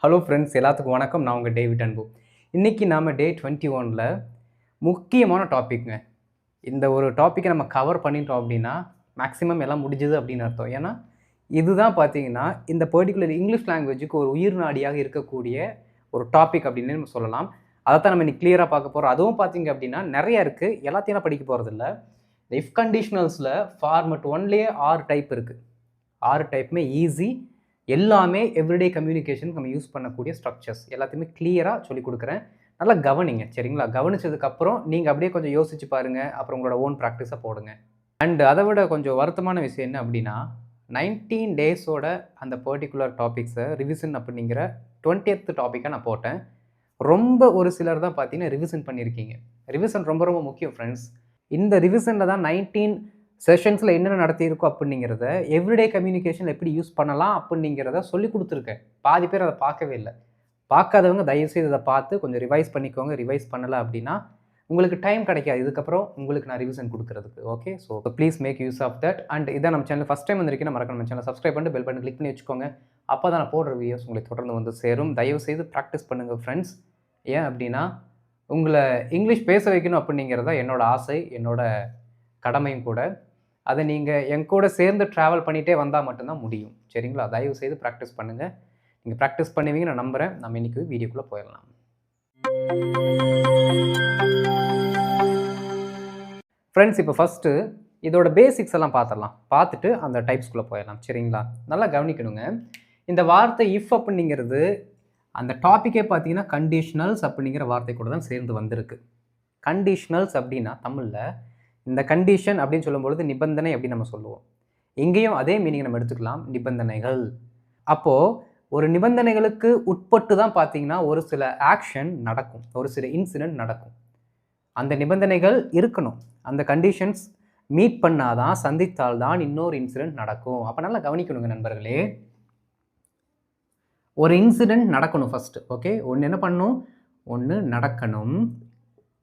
Hello friends, எல்லாத்துக்கும் வணக்கம். நான் உங்கள் டேவிட் அன்பு. இன்றைக்கி நாம் டே 21ல் முக்கியமான டாபிக்ங்க. இந்த ஒரு டாப்பிக்கை நம்ம கவர் பண்ணிட்டோம் அப்படின்னா மேக்ஸிமம் எல்லாம் முடிஞ்சுது அப்படின்னு அர்த்தம். ஏன்னா இதுதான் பார்த்தீங்கன்னா இந்த பர்டிகுலர் இங்கிலீஷ் லாங்குவேஜுக்கு ஒரு உயிர் நாடியாக இருக்கக்கூடிய ஒரு டாபிக் அப்படின்னு நம்ம சொல்லலாம். அதைத்தான் நம்ம இன்னைக்கு கிளியராக பார்க்க போகிறோம். அதுவும் பார்த்தீங்க அப்படின்னா நிறைய இருக்குது, எல்லாத்தையும் நான் படிக்க போகிறதில்ல. இந்த இஃப் கண்டிஷனல்ஸில் ஃபார்மட் ஒன்லேயே 6 டைப் இருக்குது. 6 டைப்புமே ஈஸி, எல்லாமே எவ்ரிடே கம்யூனிகேஷன் நம்ம யூஸ் பண்ணக்கூடிய ஸ்ட்ரக்சர்ஸ் எல்லாத்தையுமே கிளியராக சொல்லிக் கொடுக்குறேன். நல்லா கவனிங்க, சரிங்களா? கவனிச்சதுக்கப்புறம் நீங்கள் அப்படியே கொஞ்சம் யோசிச்சு பாருங்கள், அப்புறம் உங்களோட ஓன் ப்ராக்டிஸை போடுங்க. அண்ட் அதை விட கொஞ்சம் வருத்தமான விஷயம் என்ன அப்படின்னா 19 டேஸோட அந்த பர்டிகுலர் டாபிக்ஸை ரிவிஷன் அப்படிங்கிற 20th டாப்பிக்காக நான் போட்டேன். ரொம்ப ஒரு சிலர் தான் பார்த்தீங்கன்னா ரிவிஷன் பண்ணியிருக்கீங்க. ரிவிஷன் ரொம்ப ரொம்ப முக்கியம் ஃப்ரெண்ட்ஸ். இந்த ரிவிஷனில் தான் 19 செஷன்ஸில் என்னென்ன நடத்தியிருக்கோம் அப்படிங்கிறத எவ்ரிடே கம்யூனிகேஷன் எப்படி யூஸ் பண்ணலாம் அப்படிங்கிறத சொல்லி கொடுத்துருக்கேன். பாதி பேர் அதை பார்க்கவே இல்லை. பார்க்காதவங்க தயவுசெய்து இதை பார்த்து கொஞ்சம் ரிவைஸ் பண்ணிக்கோங்க. ரிவைஸ் பண்ணலை அப்படின்னா உங்களுக்கு டைம் கிடைக்காது இதுக்கப்புறம் உங்களுக்கு நான் ரிவிஷன் கொடுக்குறதுக்கு. Okay, so please make use of that. And இதான் நம்ம சேனல் ஃபஸ்ட் டைம் வந்திருக்கீங்கன்னா மறக்காம நம்ம சேனல் சப்ஸ்கிரைப் பண்ணிட்டு பெல் பட்டன் கிளிக் பண்ணி வச்சுக்கோங்க. அப்போ தான் நான் போடுற வீடியோஸ் உங்களுக்கு தொடர்ந்து வந்து சேரும். தயவுசெய்து ப்ராக்டிஸ் பண்ணுங்கள் ஃப்ரெண்ட்ஸ். ஏன் அப்படின்னா உங்களை இங்கிலீஷ் பேச வைக்கணும் அப்படிங்கிறத என்னோட ஆசை, என்னோட கடமையும் கூட. அதை நீங்கள் என் கூட சேர்ந்து ட்ராவல் பண்ணிகிட்டே வந்தால் மட்டும்தான் முடியும், சரிங்களா? தயவு செய்து ப்ராக்டிஸ் பண்ணுங்கள். நீங்கள் ப்ராக்டிஸ் பண்ணுவீங்க நான் நம்புகிறேன். நம்ம இன்றைக்கி வீடியோக்குள்ளே போயிடலாம். ஃப்ரெண்ட்ஸ், இப்போ ஃபஸ்ட்டு இதோட பேசிக்ஸ் எல்லாம் பார்த்துடலாம். பார்த்துட்டு அந்த டைப்ஸ்குள்ளே போயிடலாம், சரிங்களா? நல்லா கவனிக்கணுங்க. இந்த வார்த்தை இஃப் அப்படிங்கிறது அந்த டாப்பிக்கே பார்த்தீங்கன்னா கண்டிஷனல்ஸ் அப்படிங்கிற வார்த்தை கூட தான் சேர்ந்து வந்திருக்கு. கண்டிஷனல்ஸ் அப்படின்னா தமிழில் இந்த கண்டிஷன் அப்படின்னு சொல்லும்பொழுது நிபந்தனை அப்படின்னு நம்ம சொல்லுவோம். இங்கேயும் அதே மீனிங் நம்ம எடுத்துக்கலாம், நிபந்தனைகள். அப்போது ஒரு நிபந்தனைகளுக்கு உட்பட்டு தான் பார்த்தீங்கன்னா ஒரு சில ஆக்ஷன் நடக்கும், ஒரு சில இன்சிடென்ட் நடக்கும். அந்த நிபந்தனைகள் இருக்கணும், அந்த கண்டிஷன்ஸ் மீட் பண்ணாதான், சந்தித்தால் தான் இன்னொரு இன்சிடென்ட் நடக்கும். அப்போ நல்லா கவனிக்கணுங்க நண்பர்களே. ஒரு இன்சிடென்ட் நடக்கணும் ஃபஸ்ட்டு. ஓகே, ஒன்று என்ன பண்ணணும், ஒன்று நடக்கணும்.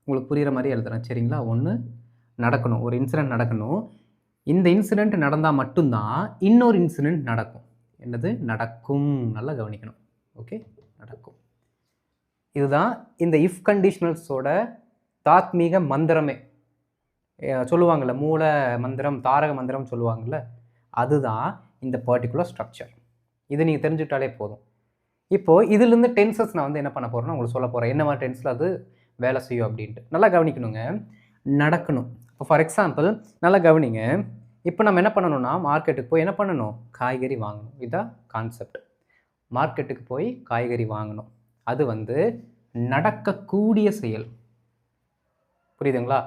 உங்களுக்கு புரிகிற மாதிரி எழுதுறேன், சரிங்களா? ஒன்று நடக்கணும், ஒரு இன்சிடென்ட் நடக்கணும். இந்த இன்சிடென்ட் நடந்தால் மட்டும்தான் இன்னொரு இன்சிடென்ட் நடக்கும். என்னது நடக்கும்? நல்லா கவனிக்கணும். ஓகே, நடக்கும். இதுதான் இந்த இஃப் கண்டிஷனல்ஸோட தாத்மீக மந்திரமே. சொல்லுவாங்கள்ல, மூல மந்திரம், தாரக மந்திரம் சொல்லுவாங்கள்ல, அதுதான் இந்த பர்டிகுலர் ஸ்ட்ரக்சர். இது நீங்கள் தெரிஞ்சுக்கிட்டாலே போதும். இப்போது இதிலேருந்து டென்சஸ் நான் வந்து என்ன பண்ண போகிறேன்னா உங்களுக்கு சொல்ல போகிறேன், என்ன மாதிரி டென்ஸில் அது வேலை செய்யும் அப்படின்ட்டு. நல்லா கவனிக்கணுங்க. நடக்கணும். இப்போ ஃபார் எக்ஸாம்பிள் நல்லா கவனிங்க. இப்போ நம்ம என்ன பண்ணணும்னா மார்க்கெட்டுக்கு போய் என்ன பண்ணணும், காய்கறி வாங்கணும். இதுதான் கான்செப்ட். மார்க்கெட்டுக்கு போய் காய்கறி வாங்கணும், அது வந்து நடக்கக்கூடிய செயல். புரியுதுங்களா?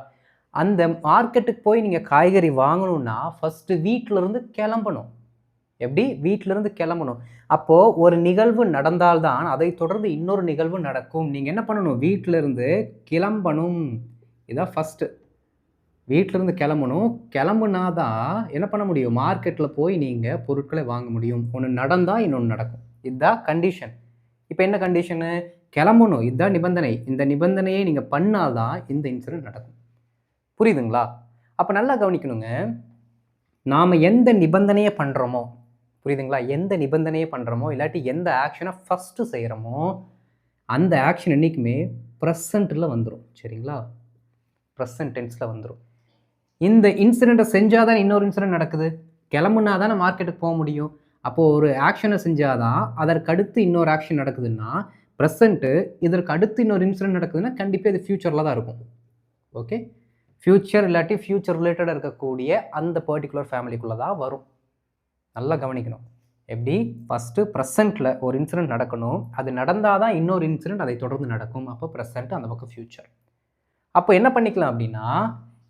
அந்த மார்க்கெட்டுக்கு போய் நீங்கள் காய்கறி வாங்கணும்னா ஃபஸ்ட்டு வீட்டிலேருந்து கிளம்பணும். எப்படி? வீட்டிலேருந்து கிளம்பணும். அப்போது ஒரு நிகழ்வு நடந்தால்தான் அதை தொடர்ந்து இன்னொரு நிகழ்வு நடக்கும். நீங்கள் என்ன பண்ணணும், வீட்டிலேருந்து கிளம்பணும். இதான் ஃபஸ்ட்டு. வீட்டிலேருந்து கிளம்பணும். கிளம்புனாதான் என்ன பண்ண முடியும், மார்க்கெட்டில் போய் நீங்கள் பொருட்களை வாங்க முடியும். ஒன்று நடந்தால் இன்னொன்று நடக்கும். இதுதான் கண்டிஷன். இப்போ என்ன கண்டிஷனு? கிளம்பணும். இதுதான் நிபந்தனை. இந்த நிபந்தனையை நீங்கள் பண்ணாதான் இந்த இன்சிடென்ட் நடக்கும். புரியுதுங்களா? அப்போ நல்லா கவனிக்கணுங்க. நாம் எந்த நிபந்தனையை பண்ணுறோமோ, புரியுதுங்களா? எந்த நிபந்தனையை பண்ணுறோமோ இல்லாட்டி எந்த ஆக்ஷனை ஃபஸ்ட்டு செய்கிறோமோ அந்த ஆக்ஷன் என்றைக்குமே ப்ரெசண்ட்டில் வந்துடும், சரிங்களா? ப்ரெசன்ட் டென்ஸில் வந்துடும். இந்த இன்சிடெண்ட்டை செஞ்சால் தான் இன்னொரு இன்சிடென்ட் நடக்குது. கிளம்புனா தானே மார்க்கெட்டுக்கு போக முடியும். அப்போது ஒரு ஆக்ஷனை செஞ்சால் தான் அதற்கு அடுத்து இன்னொரு ஆக்ஷன் நடக்குதுன்னா ப்ரெசண்ட்டு, இதற்கு அடுத்து இன்னொரு இன்சிடென்ட் நடக்குதுன்னா கண்டிப்பாக இது ஃப்யூச்சரில் தான் இருக்கும். ஓகே, ஃப்யூச்சர் இல்லாட்டி ஃப்யூச்சர் ரிலேட்டடாக இருக்கக்கூடிய அந்த பர்டிகுலர் ஃபேமிலிக்குள்ளே தான் வரும். நல்லா கவனிக்கணும். எப்படி? ஃபஸ்ட்டு ப்ரெசண்ட்டில் ஒரு இன்சிடென்ட் நடக்கணும், அது நடந்தால் தான் இன்னொரு இன்சிடென்ட் அதை தொடர்ந்து நடக்கும். அப்போ ப்ரெசண்ட், அந்த பக்கம் ஃப்யூச்சர். அப்போ என்ன பண்ணிக்கலாம் அப்படின்னா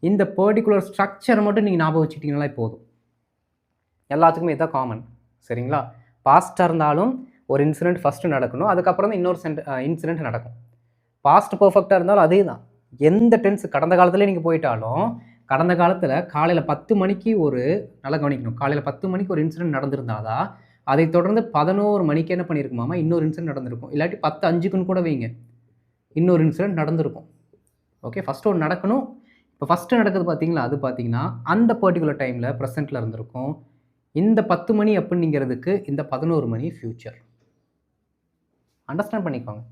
இந்த பர்டிகுலர் ஸ்ட்ரக்சரை மட்டும் நீங்கள் ஞாபகம் வச்சுக்கிட்டீங்களா போதும். எல்லாத்துக்குமே இதுதான் காமன், சரிங்களா? பாஸ்ட்டாக இருந்தாலும் ஒரு இன்சிடென்ட் ஃபஸ்ட்டு நடக்கணும், அதுக்கப்புறம் தான் இன்னொரு இன்சிடென்ட் நடக்கும். பாஸ்ட் பர்ஃபெக்டாக இருந்தாலும் அதே தான். எந்த டென்ஸ் கடந்த காலத்துலேயே நீங்கள் போயிட்டாலும் கடந்த காலத்தில் காலையில் 10 மணிக்கு ஒரு, நல்லா கவனிக்கணும், காலையில் 10 மணிக்கு ஒரு இன்சிடென்ட் நடந்திருந்தாதான் அதை தொடர்ந்து 11 மணிக்கு என்ன பண்ணியிருக்குமாமா இன்னொரு இன்சிடென்ட் நடந்திருக்கும். இல்லாட்டி 10:05க்குன்னு கூட வைங்க, இன்னொரு இன்சிடென்ட் நடந்திருக்கும். ஓகே, ஃபஸ்ட்டு ஒன்று நடக்கணும். இப்போ ஃபஸ்ட்டு நடக்குது பார்த்தீங்களா, அது பார்த்தீங்கன்னா அந்த பர்டிகுலர் டைமில் ப்ரெசென்ட்டில் இருந்திருக்கும். இந்த 10 மணி அப்படிங்கிறதுக்கு இந்த 11 மணி ஃப்யூச்சர். அண்டர்ஸ்டாண்ட் பண்ணிக்கோங்க.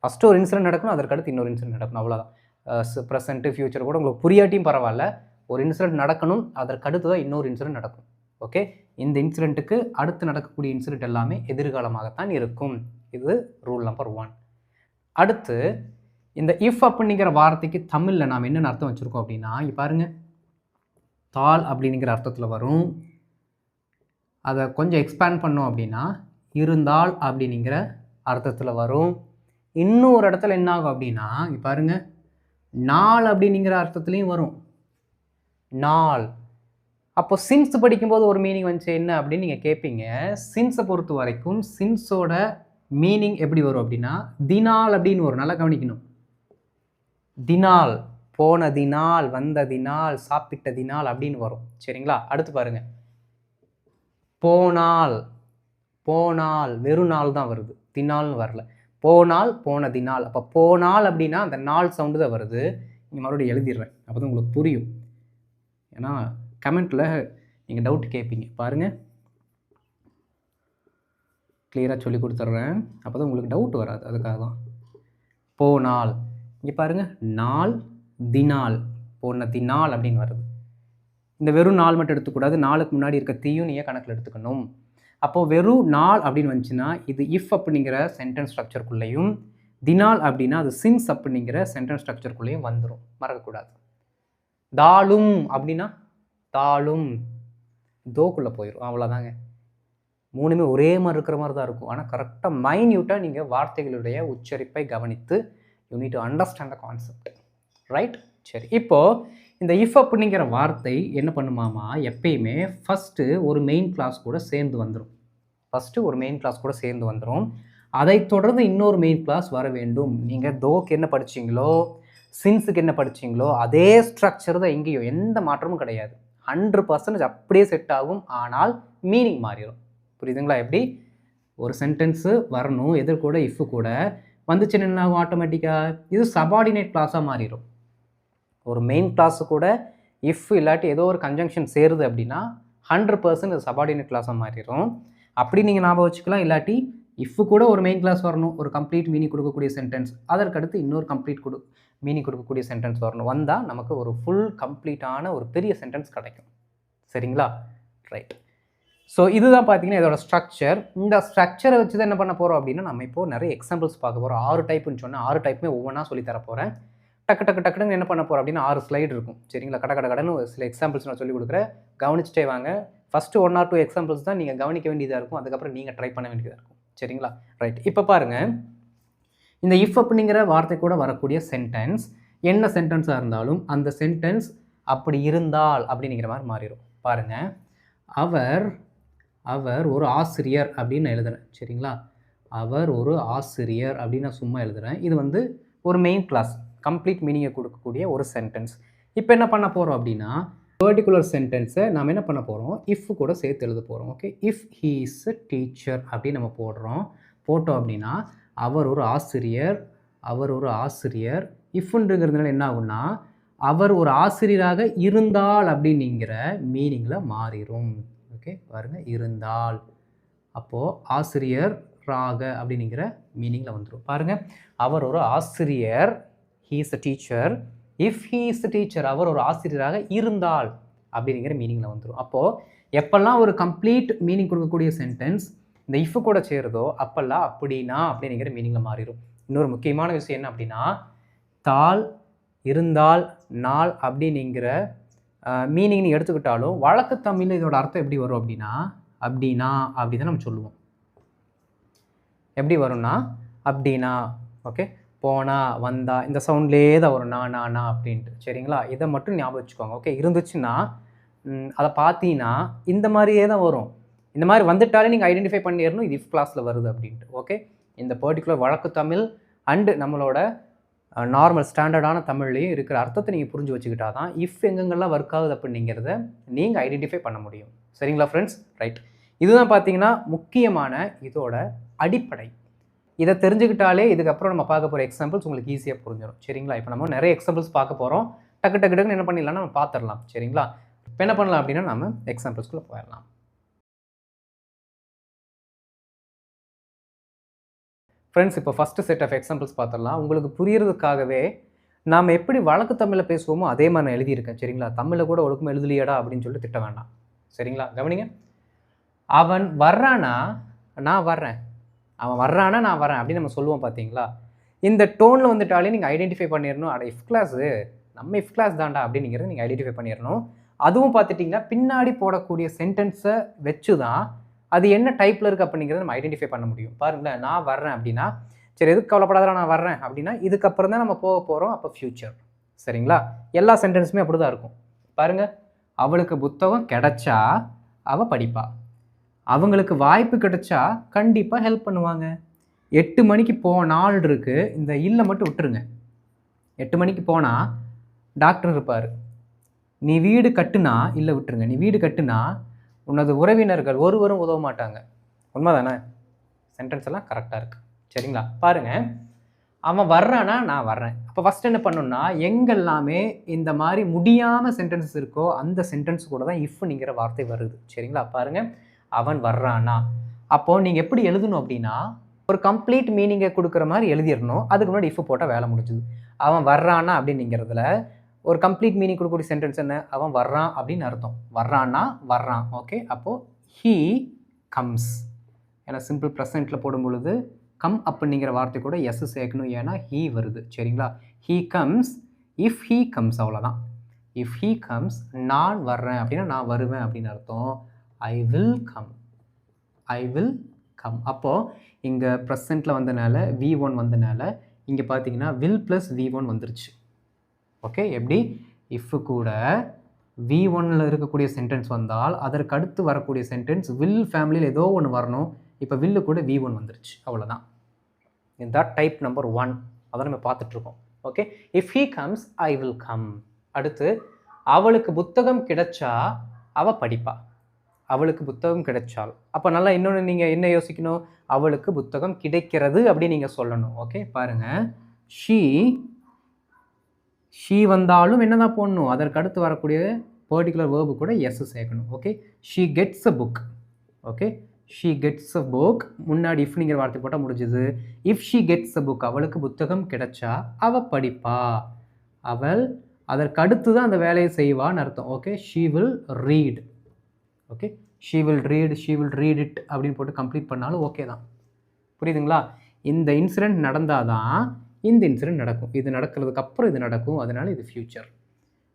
ஃபஸ்ட்டு ஒரு இன்சிடென்ட் நடக்கணும், அதற்கடுத்து இன்னொரு இன்சிடென்ட் நடக்கணும், அவ்வளோதான். ப்ரெசென்ட்டு, ஃபியூச்சர் கூட உங்களுக்கு புரியாட்டியும் பரவாயில்ல. ஒரு இன்சிடென்ட் நடக்கணும், அதற்கடுத்து தான் இன்னொரு இன்சிடென்ட் நடக்கும். ஓகே, இந்த இன்சிடென்ட்டுக்கு அடுத்து நடக்கக்கூடிய இன்சிடென்ட் எல்லாமே எதிர்காலமாகத்தான் இருக்கும். இது ரூல் நம்பர் 1. அடுத்து இந்த இஃப் அப்படிங்கிற வார்த்தைக்கு தமிழில் நாம் என்னென்ன அர்த்தம் வச்சுருக்கோம் அப்படின்னா, இங்கே பாருங்கள், தாள் அப்படிங்கிற அர்த்தத்தில் வரும். அதை கொஞ்சம் எக்ஸ்பேண்ட் பண்ணோம் அப்படின்னா இருந்தால் அப்படிங்கிற அர்த்தத்தில் வரும். இன்னொரு இடத்துல என்ன ஆகும் அப்படின்னா, இங்கே பாருங்கள், நாள் அப்படிங்கிற அர்த்தத்துலேயும் வரும். நாள். அப்போ சின்ஸ் படிக்கும்போது ஒரு மீனிங் வந்துச்சு என்ன அப்படின்னு நீங்கள் கேட்பீங்க. சின்ஸை பொறுத்த வரைக்கும் சின்ஸோட மீனிங் எப்படி வரும் அப்படின்னா தினால் அப்படின்னு வரும். நல்லா கவனிக்கணும். தினால், போன தினால், வந்த தினால், சாப்பிட்ட தினால் அப்படின்னு வரும். சரிங்களா? அடுத்து பாருங்க, போனால். போனால் வெறும் நாள் தான் வருது, தினால்னு வரல. போனால், போன தினால். அப்போ போனால் அப்படின்னா அந்த நாள் சவுண்டு தான் வருது. நீங்கள் மறுபடியும் எழுதிடுறேன், அப்போ தான் உங்களுக்கு புரியும். ஏன்னா கமெண்ட்டில் நீங்கள் டவுட் கேட்பீங்க. பாருங்கள், கிளியராக சொல்லி கொடுத்துட்றேன், அப்போ தான் உங்களுக்கு டவுட் வராது. அதுக்காக தான். போனால், இங்கே பாருங்கள், நாள், தினால், போன தினால் அப்படின்னு வருது. இந்த வெறும் நாள் மட்டும் எடுத்துக்கூடாது, நாளுக்கு முன்னாடி இருக்க தீயும் நீங்கள் கணக்கில் எடுத்துக்கணும். அப்போது வெறும் நாள் அப்படின்னு வந்துச்சுன்னா இது இஃப் அப்படிங்கிற சென்டென்ஸ் ஸ்ட்ரக்சருக்குள்ளேயும், தினால் அப்படின்னா அது சின்ஸ் அப்படிங்கிற சென்டென்ஸ் ஸ்ட்ரக்சருக்குள்ளேயும் வந்துடும், மறக்கக்கூடாது. தாளும் அப்படின்னா தாளும் தோக்குள்ளே போயிடும், அவ்வளோதாங்க. மூணுமே ஒரே மாதிரி இருக்கிற மாதிரி தான் இருக்கும். ஆனால் கரெக்டாக மைன்யூட்டாக நீங்கள் வார்த்தைகளுடைய உச்சரிப்பை கவனித்து you need to understand the concept, right? சரி, இப்போது இந்த இஃப் அப்படிங்கிற வார்த்தை என்ன பண்ணுமாமா, எப்பயுமே ஃபஸ்ட்டு ஒரு மெயின் கிளாஸ் கூட சேர்ந்து வந்துடும். ஃபஸ்ட்டு ஒரு மெயின் கிளாஸ் கூட சேர்ந்து வந்துடும். அதை தொடர்ந்து இன்னொரு மெயின் கிளாஸ் வர வேண்டும். நீங்கள் தோக்கு என்ன படிச்சிங்களோ, சின்ஸுக்கு என்ன படிச்சிங்களோ அதே ஸ்ட்ரக்சர் தான் எங்கேயோ, எந்த மாற்றமும் கிடையாது. 100% அப்படியே செட் ஆகும். ஆனால் மீனிங் மாறிடும். புரியுதுங்களா? எப்படி ஒரு சென்டென்ஸு வரணும், எதிர் கூட இஃப் கூட வந்துச்சுன்னு என்ன ஆகும், ஆட்டோமேட்டிக்காக இது சபார்டினேட் கிளாஸாக மாறிடும். ஒரு மெயின் கிளாஸு கூட இஃப் இல்லாட்டி ஏதோ ஒரு கன்ஜங்ஷன் சேருது அப்படின்னா 100% இது சபார்டினேட் கிளாஸாக மாறிடும். அப்படி நீங்கள் ஞாபகம் வச்சுக்கலாம். இல்லாட்டி இஃப் கூட ஒரு மெயின் கிளாஸ் வரணும், ஒரு கம்ப்ளீட் மீனிங் கொடுக்கக்கூடிய சென்டென்ஸ், அதற்கடுத்து இன்னொரு கம்ப்ளீட் மீனிங் கொடுக்கக்கூடிய சென்டென்ஸ் வரணும். வந்தால் நமக்கு ஒரு ஃபுல் கம்ப்ளீட்டான ஒரு பெரிய சென்டென்ஸ் கிடைக்கும். சரிங்களா? ரைட். ஸோ இதுதான் பார்த்தீங்கன்னா இதோட ஸ்ட்ரக்சர். இந்த ஸ்ட்ரக்சரை வச்சு தான் என்ன பண்ண போகிறோம் அப்படின்னா, நம்ம இப்போது நிறைய எக்ஸாம்பிள்ஸ் பார்க்க போகிறோம். 6 டைப்புன்னு சொன்னால் 6 டைப்புமே ஒவ்வொன்றா சொல்லித்தர போகிறேன். டக்குன்னு என்ன பண்ண போகிறோம் அப்படின்னா 6 ஸ்லைடு இருக்கும். சரிங்களா? கடன்னு சில எக்ஸாம்பிள்ஸ் நான் சொல்லிக் கொடுக்குறேன், கவனிச்சுட்டே வாங்க. ஃபஸ்ட்டு 1 or 2 எக்ஸாம்பிள்ஸ் தான் நீங்கள் கவனிக்க வேண்டியதாக இருக்கும். அதுக்கப்புறம் நீங்கள் ட்ரை பண்ண வேண்டியதாக இருக்கும். சரிங்களா? ரைட். இப்போ பாருங்கள், இந்த இஃப் அப்படிங்கிற வார்த்தை கூட வரக்கூடிய சென்டென்ஸ் என்ன சென்டென்ஸாக இருந்தாலும் அந்த சென்டென்ஸ் அப்படி இருந்தால் அப்படிங்கிற மாதிரி மாறிடும். பாருங்கள், அவர் ஒரு ஆசிரியர் அப்படின்னு நான் எழுதுறேன். சரிங்களா? அவர் ஒரு ஆசிரியர் அப்படின்னு நான் சும்மா எழுதுகிறேன். இது வந்து ஒரு மெயின் கிளாஸ், கம்ப்ளீட் மீனிங்கை கொடுக்கக்கூடிய ஒரு சென்டென்ஸ். இப்போ என்ன பண்ண போகிறோம் அப்படின்னா, பர்டிகுலர் சென்டென்ஸை நாம் என்ன பண்ண போகிறோம், இஃப் கூட சேர்த்து எழுத போகிறோம். Okay, if he is a teacher அப்படின்னு நம்ம போட்டோம் அப்படின்னா அவர் ஒரு ஆசிரியர். இஃப்ன்றதுனால என்ன ஆகும்னா அவர் ஒரு ஆசிரியராக இருந்தால் அப்படிங்கிற மீனிங்கில் மாறிடும். ஓகே, பாருங்கள், இருந்தால். அப்போது ஆசிரியர் ராக அப்படிங்கிற மீனிங்கில் வந்துடும். பாருங்கள், அவர் ஒரு ஆசிரியர், he is a teacher. if he is a teacher, அவர் ஒரு ஆசிரியராக இருந்தால் அப்படிங்கிற மீனிங்கில் வந்துடும். அப்போது எப்பெல்லாம் ஒரு கம்ப்ளீட் மீனிங் கொடுக்கக்கூடிய சென்டென்ஸ் இந்த இஃப் கூட சேருதோ அப்பெல்லாம் அப்படின்னா அப்படிங்கிற மீனிங்கில் மாறிடும். இன்னொரு முக்கியமான விஷயம் என்ன அப்படின்னா, தாள், இருந்தால், நாள் அப்படிங்கிற மீனிங் நீ எடுத்துக்கிட்டாலும் வழக்கு தமிழில் இதோட அர்த்தம் எப்படி வரும் அப்படின்னா அப்படி தான் நம்ம சொல்லுவோம். எப்படி வரும்னா அப்படின்னா. ஓகே, போனா, வந்தா, இந்த சவுண்ட்லேயே தான் வரும், நான் அப்படின்ட்டு. சரிங்களா? இதை மட்டும் ஞாபகம் வச்சுக்கோங்க. ஓகே, இருந்துச்சுன்னா அதை பார்த்தீங்கன்னா இந்த மாதிரியே தான் வரும். இந்த மாதிரி வந்துட்டாலே நீங்கள் ஐடென்டிஃபை பண்ணிடணும் இது இஃப் கிளாஸில் வருது அப்படின்ட்டு. ஓகே, இந்த பர்டிகுலர் வழக்கு தமிழ் அண்டு நம்மளோட நார்மல் ஸ்டாண்டர்டான தமிழ்லேயும் இருக்கிற அர்த்தத்தை நீங்கள் புரிஞ்சு வச்சுக்கிட்டா தான் இஃப் எங்கெங்கெல்லாம் ஒர்க் ஆகுது அப்படிங்கிறத நீங்கள் ஐடென்டிஃபை பண்ண முடியும். சரிங்களா ஃப்ரெண்ட்ஸ்? ரைட். இதுதான் பார்த்தீங்கன்னா முக்கியமான இதோட அடிப்படை. இதை தெரிஞ்சுக்கிட்டாலே இதுக்கப்புறம் நம்ம பார்க்க போகிற எக்ஸாம்பிள்ஸ் உங்களுக்கு ஈஸியாக புரிஞ்சிடும். சரிங்களா? இப்போ நம்ம நிறைய எக்ஸாம்பிள்ஸ் பார்க்க போகிறோம். டக்குன்னு என்ன பண்ணிடலாம்னா நம்ம பார்த்துடலாம். சரிங்களா? இப்போ என்ன பண்ணலாம் அப்படின்னா நம்ம எக்ஸாம்பிள்ஸ்குள்ளே போயிடலாம். ஃப்ரெண்ட்ஸ், இப்போ ஃபஸ்ட்டு செட் ஆஃப் எக்ஸாம்பிள்ஸ் பார்த்துடலாம். உங்களுக்கு புரியறதுக்காகவே நாம் எப்படி வழக்கு தமிழில் பேசுவோமோ அதே மாதிரி நான் எழுதியிருக்கேன். சரிங்களா? தமிழில் கூட ஒழுக்கமாக எழுதலையாடா அப்படின்னு சொல்லி திட்ட வேண்டாம். சரிங்களா? கவனிங்க. அவன் வர்றானா நான் வர்றேன், அவன் வர்றானா நான் வரேன் அப்படின்னு நம்ம சொல்லுவோம் பார்த்தீங்களா? இந்த டோனில் வந்துட்டாலே நீங்கள் ஐடென்டிஃபை பண்ணிடணும். அட இஃப் கிளாஸு, நம்ம இஃப் கிளாஸ் தான்டா அப்படிங்கிறத நீங்கள் ஐடென்டிஃபை பண்ணிடணும். அதுவும் பார்த்துட்டிங்கன்னா பின்னாடி போடக்கூடிய சென்டென்ஸை வச்சு தான் அது என்ன டைப்பில் இருக்குது அப்படிங்கிறத நம்ம ஐடென்டிஃபை பண்ண முடியும். பாருங்களேன், நான் வர்றேன் அப்படின்னா, சரி எதுக்கு கவலைப்படாத நான் வர்றேன் அப்படின்னா, இதுக்கப்புறம் தான் நம்ம போக போகிறோம், அப்போ ஃப்யூச்சர். சரிங்களா? எல்லா சென்டென்ஸுமே அப்படி தான் இருக்கும். பாருங்கள், அவளுக்கு புத்தகம் கிடைச்சா அவள் படிப்பா, அவங்களுக்கு வாய்ப்பு கிடைச்சா கண்டிப்பாக ஹெல்ப் பண்ணுவாங்க. 8 மணிக்கு போனால் இருக்குது, இந்த இல்லை மட்டும் விட்டுருங்க. 8 மணிக்கு போனால் டாக்டர் இருப்பார். நீ வீடு கட்டுனா, இல்லை விட்டுருங்க, நீ வீடு கட்டுனா உனது உறவினர்கள் ஒருவரும் உதவ மாட்டாங்க. உண்மை தானே? சென்டென்ஸ் எல்லாம் கரெக்டாக இருக்குது. சரிங்களா? பாருங்கள், அவன் வர்றானா நான் வர்றேன். அப்போ ஃபஸ்ட் என்ன பண்ணணும்னா, எங்கெல்லாமே இந்த மாதிரி முடியாமல் சென்டென்சஸ் இருக்கோ அந்த சென்டென்ஸ் கூட தான் இஃப்ங்கிற வார்த்தை வருது. சரிங்களா? பாருங்கள், அவன் வர்றானா, அப்போது நீங்கள் எப்படி எழுதணும் அப்படின்னா, ஒரு கம்ப்ளீட் மீனிங்கை கொடுக்குற மாதிரி எழுதிடணும். அதுக்கு முன்னாடி இஃப் போட்டால் வேலை முடிஞ்சுது. அவன் வர்றானா அப்படிங்கிறதுல ஒரு கம்ப்ளீட் மீனிங் கொடுக்கக்கூடிய சென்டென்ஸ் என்ன? அவன் வர்றான் அப்படின்னு அர்த்தம். வர்றான்னா வர்றான். ஓகே, அப்போது ஹீ கம்ஸ். ஏன்னா சிம்பிள் ப்ரெசென்ட்டில் போடும் பொழுது கம் அப்படிங்கிற வார்த்தை கூட எஸ் சேர்க்கணும், ஏன்னா ஹீ வருது. சரிங்களா? He comes, if he comes, அவ்வளோதான். இஃப் ஹீ கம்ஸ், நான் வர்றேன் அப்படின்னா நான் வருவேன் அப்படின்னு அர்த்தம். I will come, I will come. அப்போது இங்கே ப்ரெசென்ட்டில் வந்தனால V1 வந்தனால இங்கே பார்த்தீங்கன்னா வில் ப்ளஸ் V1 வந்துருச்சு. ஓகே, எப்படி? இஃப் கூட V1ல் இருக்கக்கூடிய சென்டென்ஸ் வந்தால் அதற்கு அடுத்து வரக்கூடிய சென்டென்ஸ் வில் ஃபேமிலியில் ஏதோ ஒன்று வரணும். இப்போ வில்லு கூட V1 வந்துருச்சு, அவ்வளோதான். இதுதான் டைப் நம்பர் 1. அதை நம்ம பார்த்துட்ருக்கோம். Okay, if he comes I will come. அடுத்து, அவளுக்கு புத்தகம் கிடைச்சா அவள் படிப்பா, அவளுக்கு புத்தகம் கிடைச்சால். அப்போ நல்லா இன்னொன்று நீங்கள் என்ன யோசிக்கணும், அவளுக்கு புத்தகம் கிடைக்கிறது அப்படின்னு நீங்கள் சொல்லணும். ஓகே, பாருங்கள், ஷீ வந்தாலும் என்ன தான் போடணும், அதற்கு அடுத்து வரக்கூடிய பர்டிகுலர் வேர்பு கூட எஸ் சேர்க்கணும். Okay, she gets a book. Okay, she gets a book, முன்னாடி இஃப்ங்கிற வார்த்தை போட்டால் முடிஞ்சுது. If she gets a book, அவளுக்கு புத்தகம் கிடைச்சா அவள் படிப்பா, அவள் அதற்கு அடுத்து தான் அந்த வேலையை செய்வான்னு அர்த்தம். Okay, she will read. Okay, she will read, she will read it அப்படின்னு போட்டு கம்ப்ளீட் பண்ணாலும் ஓகே தான். புரியுதுங்களா? இந்த இன்சிடெண்ட் நடந்தால் தான் இந்த இன்சிடெண்ட் நடக்கும். இது நடக்கிறதுக்கு அப்புறம் இது நடக்கும், அதனால் இது future.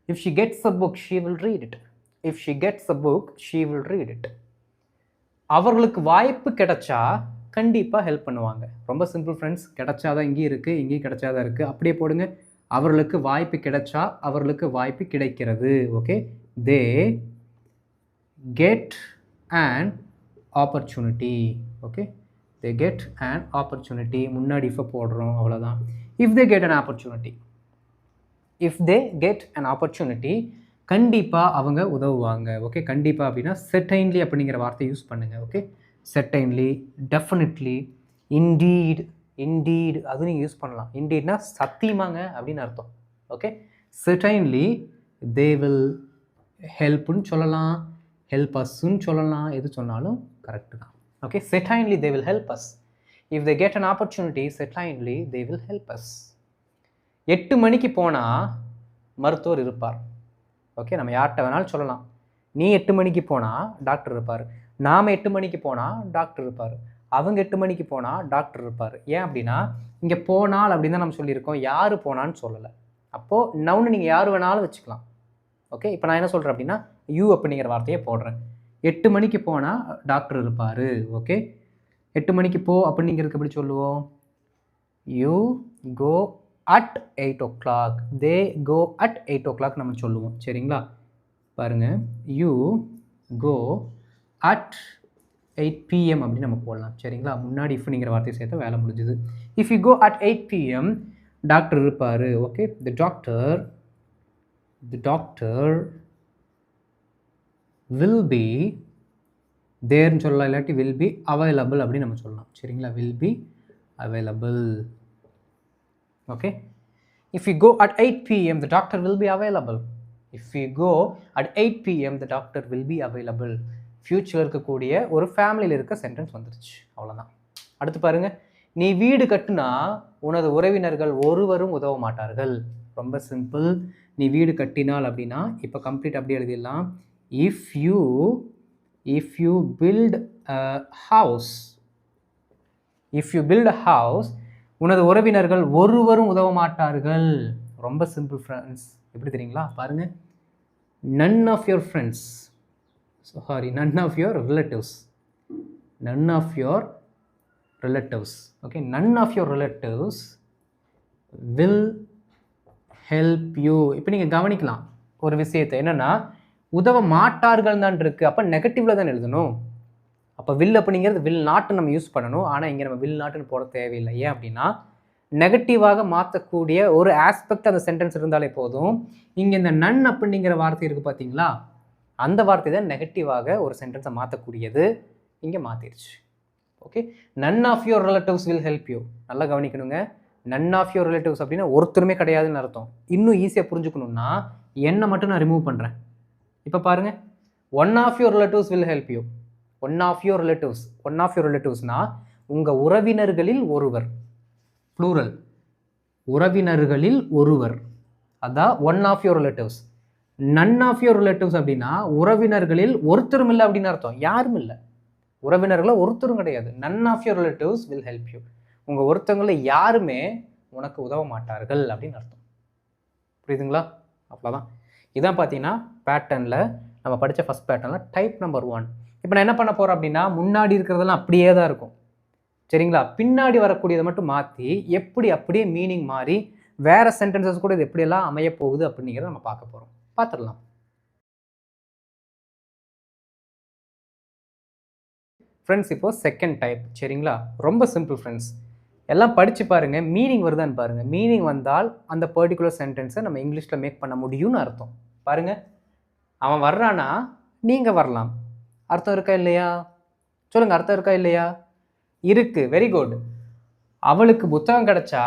If she gets a book she will read it, if she gets a book she will read it. அவர்களுக்கு வாய்ப்பு கிடைச்சா கண்டிப்பாக ஹெல்ப் பண்ணுவாங்க. ரொம்ப சிம்பிள் ஃப்ரெண்ட்ஸ், கிடைச்சாதான் இங்கேயும் இருக்குது, இங்கேயும் கிடைச்சாதான் இருக்குது, அப்படியே போடுங்க. அவர்களுக்கு வாய்ப்பு கிடைச்சா அவர்களுக்கு வாய்ப்பு கிடைக்கிறது. Okay, they get an opportunity. Okay, they get an opportunity. முன்னாடி if போடுறோம், அவ்வளோதான். if they get an opportunity, if they get an opportunity, கண்டிப்பாக அவங்க உதவுவாங்க. ஓகே, கண்டிப்பாக அப்படின்னா certainly அப்படிங்கிற வார்த்தை யூஸ் பண்ணுங்கள். Okay, certainly, definitely, indeed, indeed அது நீங்கள் யூஸ் பண்ணலாம். indeedனா சத்தியமாங்க அப்படின்னு அர்த்தம். ஓகே, certainly they will helpன்னு சொல்லலாம், ஹெல்ப் அஸ்ன்னு சொல்லலாம், எது சொன்னாலும் கரெக்டு தான். Okay, certainly they will help us. if they get an opportunity, certainly they will help us. 8 மணிக்கு போனால் மருத்துவர் இருப்பார். ஓகே, நம்ம யார்கிட்ட வேணாலும் சொல்லலாம். நீ 8 மணிக்கு போனால் டாக்டர் இருப்பார், நாம் 8 மணிக்கு போனால் டாக்டர் இருப்பார், அவங்க 8 மணிக்கு போனால் டாக்டர் இருப்பார். ஏன் அப்படின்னா இங்கே போனால் அப்படின்னு தான் நம்ம சொல்லியிருக்கோம், யார் போனான்னு சொல்லலை. அப்போது நவுன்னு நீங்கள் யார் வேணாலும் வச்சுக்கலாம். ஓகே, இப்போ நான் என்ன சொல்கிறேன் அப்படின்னா யூ அப்படிங்கிற வார்த்தையை போடுறேன். 8 மணிக்கு போனால் டாக்டர் இருப்பார். ஓகே, 8 மணிக்கு போ அப்படிங்கிறதுக்கு எப்படி சொல்லுவோம், you go at 8 o'clock, they go at 8 o'clock நம்ம சொல்லுவோம். சரிங்களா? பாருங்கள், யூ கோ அட் 8 PM அப்படின்னு நம்ம போடலாம். சரிங்களா? முன்னாடி இஃப்ங்கிற வார்த்தையை சேர்த்து வேலை முடிஞ்சுது. If you go at 8 PM doctor இருப்பார். Okay, the doctor will be தேர்ன்னு சொல்லலாம், இல்லாட்டி will be available அப்படின்னு நம்ம சொல்லலாம். சரிங்களா? will be available. Okay, if you go at 8 PM the doctor will be available. if you go at 8 PM the doctor will be available. ஃப்யூச்சரில் இருக்கக்கூடிய ஒரு ஃபேமிலியில் இருக்க சென்டென்ஸ் வந்துருச்சு, அவ்வளோதான். அடுத்து பாருங்கள், நீ வீடு கட்டுனா உனது உறவினர்கள் ஒருவரும் உதவ மாட்டார்கள். ரொம்ப சிம்பிள். நீ வீடு கட்டினால் அப்படின்னா இப்போ கம்ப்ளீட் அப்படி எழுதிடலாம். If you build a house உனது உறவினர்கள் ஒருவரும் உதவ மாட்டார்கள். ரொம்ப சிம்பிள் ஃப்ரெண்ட்ஸ். எப்படி தெரியுங்களா? பாருங்க. none of your relatives will help you. இப்போ நீங்கள் கவனிக்கலாம் ஒரு விஷயத்தை. என்னன்னா உதவ மாட்டார்கள் தான் இருக்கு. அப்போ நெகட்டிவ்ல தான் எழுதணும். அப்போ வில் அப்படிங்கிறது வில் நாட்டு நம்ம யூஸ் பண்ணணும். ஆனால் இங்கே நம்ம வில் நாட்டுன்னு போட தேவையில்லை. ஏன் அப்படின்னா நெகட்டிவாக மாற்றக்கூடிய ஒரு ஆஸ்பெக்ட் அந்த சென்டென்ஸ் இருந்தாலே போதும். இங்கே இந்த நன் அப்படிங்கிற வார்த்தை இருக்குது பார்த்தீங்களா, அந்த வார்த்தை தான் நெகட்டிவாக ஒரு சென்டென்ஸை மாற்றக்கூடியது. இங்கே மாற்றிடுச்சு. Okay. None of your relatives will help you. நல்லா கவனிக்கணுங்க. நன் ஆஃப் யுவர் ரிலேட்டிவ்ஸ் அப்படின்னா ஒருத்தருமே கிடையாதுன்னு அர்த்தம். இன்னும் ஈஸியாக புரிஞ்சுக்கணுன்னா என்னை மட்டும் நான் ரிமூவ் பண்ணுறேன். இப்போ பாருங்கள், one of your relatives will help you. One of your ரிலேட்டிவ்ஸ்னா உங்கள் உறவினர்களில் ஒருவர். ப்ளூரல், உறவினர்களில் ஒருவர். அதான் one of your relatives. None of your relatives அப்படின்னா உறவினர்களில் ஒருத்தரும் இல்லை அப்படின்னு அர்த்தம். யாரும் இல்லை, உறவினர்களில் ஒருத்தரும் கிடையாது. None of your relatives will help you. உங்கள் ஒருத்தவங்களை யாருமே உனக்கு உதவ மாட்டார்கள் அப்படின்னு அர்த்தம். புரியுதுங்களா? அவ்வளோதான். இதான் பார்த்தீங்கன்னா பேட்டர்னில் நம்ம படித்த ஃபஸ்ட் பேட்டர்னில் டைப் நம்பர் 1. இப்போ நான் என்ன பண்ண போகிறேன் அப்படின்னா முன்னாடி இருக்கிறதெல்லாம் அப்படியே தான் இருக்கும். சரிங்களா? பின்னாடி வரக்கூடியதை மட்டும் மாற்றி அப்படியே மீனிங் மாறி வேறு சென்டென்சஸ் கூட இது எப்படியெல்லாம் அமைய போகுது அப்படிங்கிறத நம்ம பார்க்க போகிறோம். பார்த்துடலாம். ஃப்ரெண்ட்ஸ், இப்போது செகண்ட் டைப். சரிங்களா? ரொம்ப சிம்பிள் ஃப்ரெண்ட்ஸ். எல்லாம் படித்து பாருங்கள், மீனிங் வருதான்னு பாருங்கள். மீனிங் வந்தால் அந்த பர்டிகுலர் சென்டென்ஸை நம்ம இங்கிலீஷில் மேக் பண்ண முடியும்னு அர்த்தம். பாருங்கள், அவன் வர்றானா நீங்கள் வரலாம். அர்த்தம் இருக்கா இல்லையா? சொல்லுங்கள், அர்த்தம் இருக்கா இல்லையா? இருக்குது. Very good. அவளுக்கு புத்தகம் கிடச்சா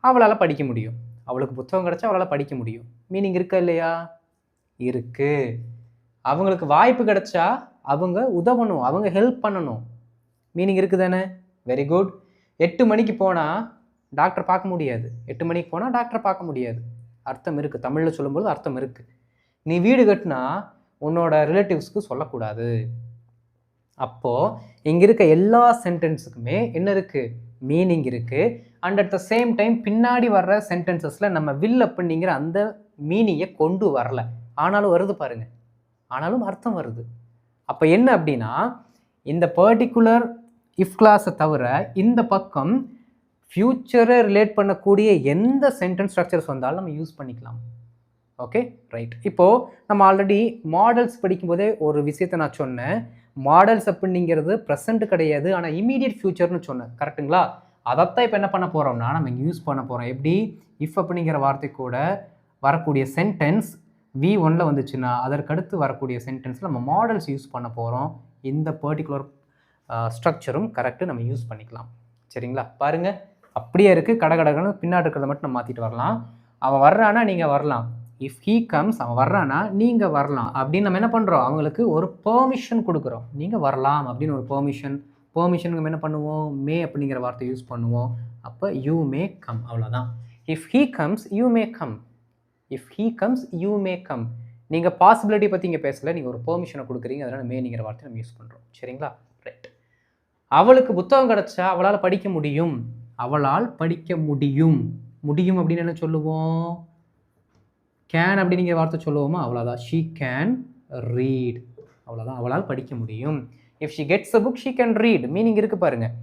அவளால் படிக்க முடியும். அவளால் படிக்க முடியும். மீனிங் இருக்கா இல்லையா? இருக்குது. அவங்களுக்கு வாய்ப்பு கிடைச்சா அவங்க உதவணும், அவங்க ஹெல்ப் பண்ணணும். மீனிங் இருக்குது தானே? Very good. 8 மணிக்கு போனால் டாக்டர் பார்க்க முடியாது. 8 மணிக்கு போனால் டாக்டர் பார்க்க முடியாது. அர்த்தம் இருக்குது. தமிழில் சொல்லும்போது அர்த்தம் இருக்குது. நீ வீடு கட்டினா உன்னோட ரிலேட்டிவ்ஸ்க்கு சொல்லக்கூடாது. அப்போது இங்கே இருக்க எல்லா சென்டென்ஸுக்குமே என்ன இருக்குது? மீனிங் இருக்குது. And at the same time பின்னாடி வர்ற சென்டென்சஸில் நம்ம வில் அப்படிங்கிற அந்த மீனிங்கை கொண்டு வரல. ஆனாலும் வருது பாருங்கள், ஆனாலும் அர்த்தம் வருது. அப்போ என்ன அப்படின்னா இந்த பர்டிகுலர் இஃப் கிளாஸை தவிர இந்த பக்கம் ஃப்யூச்சரை ரிலேட் பண்ணக்கூடிய எந்த சென்டென்ஸ் ஸ்ட்ரக்சர்ஸ் வந்தாலும் நம்ம யூஸ் பண்ணிக்கலாம். Okay, right. இப்போது நம்ம ஆல்ரெடி மாடல்ஸ் படிக்கும்போதே ஒரு விஷயத்தை நான் சொன்னேன். மாடல்ஸ் அப்படிங்கிறது ப்ரெசண்ட் கிடையாது, ஆனால் இமீடியட் ஃப்யூச்சர்னு சொன்னேன். கரெக்டுங்களா? அதைத்தான் இப்போ என்ன பண்ண போகிறோம்னா நம்ம இங்கே யூஸ் பண்ண போகிறோம். எப்படி? இஃப் அப்படிங்கிற வார்த்தை கூட வரக்கூடிய சென்டென்ஸ் V1 வந்துச்சுன்னா அதற்கடுத்து வரக்கூடிய சென்டென்ஸில் நம்ம மாடல்ஸ் யூஸ் பண்ண போகிறோம். இந்த பர்டிகுலர் ஸ்ட்ரக்சரும் கரெக்டு நம்ம யூஸ் பண்ணிக்கலாம். சரிங்களா? பாருங்கள், அப்படியே இருக்குது. கடகடகன்னு பின்னாடி இருக்கிறத மட்டும் நம்ம மாற்றிட்டு வரலாம். அவன் வர்றானா நீங்கள் வரலாம். இஃப் ஹீ கம்ஸ், அவன் வர்றானா நீங்கள் வரலாம் அப்படின்னு நம்ம என்ன பண்ணுறோம்? அவங்களுக்கு ஒரு பெர்மிஷன் கொடுக்குறோம். நீங்கள் வரலாம் அப்படின்னு ஒரு பெர்மிஷனுக்கு நம்ம என்ன பண்ணுவோம்? மே அப்படிங்கிற வார்த்தை யூஸ் பண்ணுவோம். அப்போ யூ மே கம், அவ்வளோதான். If he comes you may come. நீங்கள் பாசிபிலிட்டி பற்றி இங்கே பேசலை, நீங்கள் ஒரு பெர்மிஷனை கொடுக்குறீங்க. அதனால் மேனிங்கிற வார்த்தை நம்ம யூஸ் பண்ணுறோம். சரிங்களா? ரைட். அவளுக்கு புத்தகம் கிடச்சா அவளால் படிக்க முடியும். முடியும் அப்படின்னு என்ன சொல்லுவோம்? கேன் அப்படிங்கிற வார்த்தை சொல்லுவோமா? அவ்வளோதான். ஷீ கேன் ரீட், அவ்வளோதான். அவளால் படிக்க முடியும். If she gets a book she can read. Meaning இருக்குது பாருங்கள்.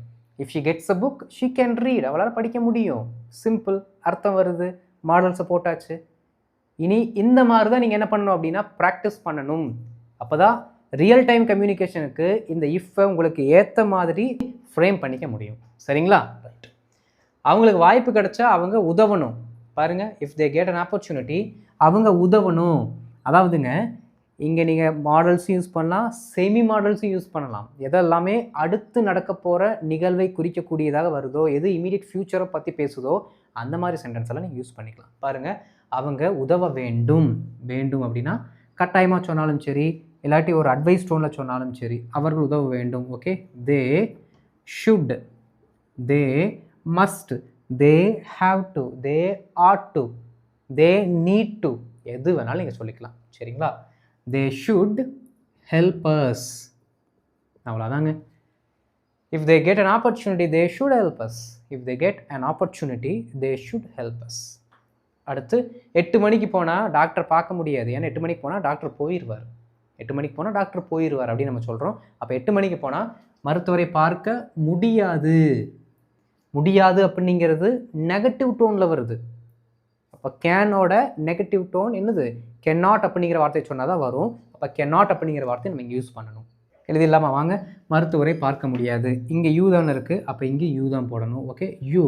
If she gets a book she can read, அவளால் படிக்க முடியும். சிம்பிள், அர்த்தம் வருது. மாடல்ஸை போட்டாச்சு. இனி இந்த மாதிரி தான் நீங்கள் என்ன பண்ணணும் அப்படின்னா ப்ராக்டிஸ் பண்ணணும். அப்போ தான் ரியல் டைம் கம்யூனிகேஷனுக்கு இந்த இஃப்பை உங்களுக்கு ஏற்ற மாதிரி ஃப்ரேம் பண்ணிக்க முடியும். சரிங்களா? ரைட். அவங்களுக்கு வாய்ப்பு கிடைச்சா அவங்க உதவணும். பாருங்கள், if they get an opportunity, அவங்க உதவணும். அதாவதுங்க இங்கே நீங்கள் மாடல்ஸும் யூஸ் பண்ணலாம், செமி மாடல்ஸும் யூஸ் பண்ணலாம். எதெல்லாமே அடுத்து நடக்க போகிற நிகழ்வை குறிக்கக்கூடியதாக வருதோ, எது இமீடியட் ஃப்யூச்சரை பற்றி பேசுதோ அந்த மாதிரி சென்டென்ஸ் எல்லாம் நீங்கள் யூஸ் பண்ணிக்கலாம். பாருங்கள், அவங்க உதவ வேண்டும் அப்படின்னா கட்டாயமாக சொன்னாலும் சரி, இல்லாட்டி ஒரு அட்வைஸ் டோனில் சொன்னாலும் சரி, அவர்கள் உதவ வேண்டும். Okay, they should they must, they have to, they ought to, they need to, எது வேணாலும் நீங்கள் சொல்லிக்கலாம். சரிங்களா? they should help us, அவ்வளோதாங்க. if they get an opportunity they should help us, if they get an opportunity they should help us. அடுத்து 8 மணிக்கு போனால் doctor பார்க்க முடியாது, ஏன்னா 8 மணிக்கு போனால் டாக்டர் போயிடுவார். 8 மணிக்கு போனால் டாக்டர் போயிடுவார் அப்படின்னு நம்ம சொல்கிறோம். அப்போ 8 மணிக்கு போனால் மருத்துவரை பார்க்க முடியாது. முடியாது அப்படிங்கிறது நெகட்டிவ் டோனில் வருது. அப்போ கேனோட நெகட்டிவ் டோன் என்னது? கேனாட் அப்படிங்கிற வார்த்தையை சொன்னால் தான் வரும். அப்போ கேனாட் அப்படிங்கிற வார்த்தையை நம்ம இங்கே யூஸ் பண்ணணும். எழுதிடலாமா? வாங்க. மருத்துவரை பார்க்க முடியாது, இங்கே யூ தான் இருக்குது, அப்போ இங்கே யூ தான் போடணும். Okay, you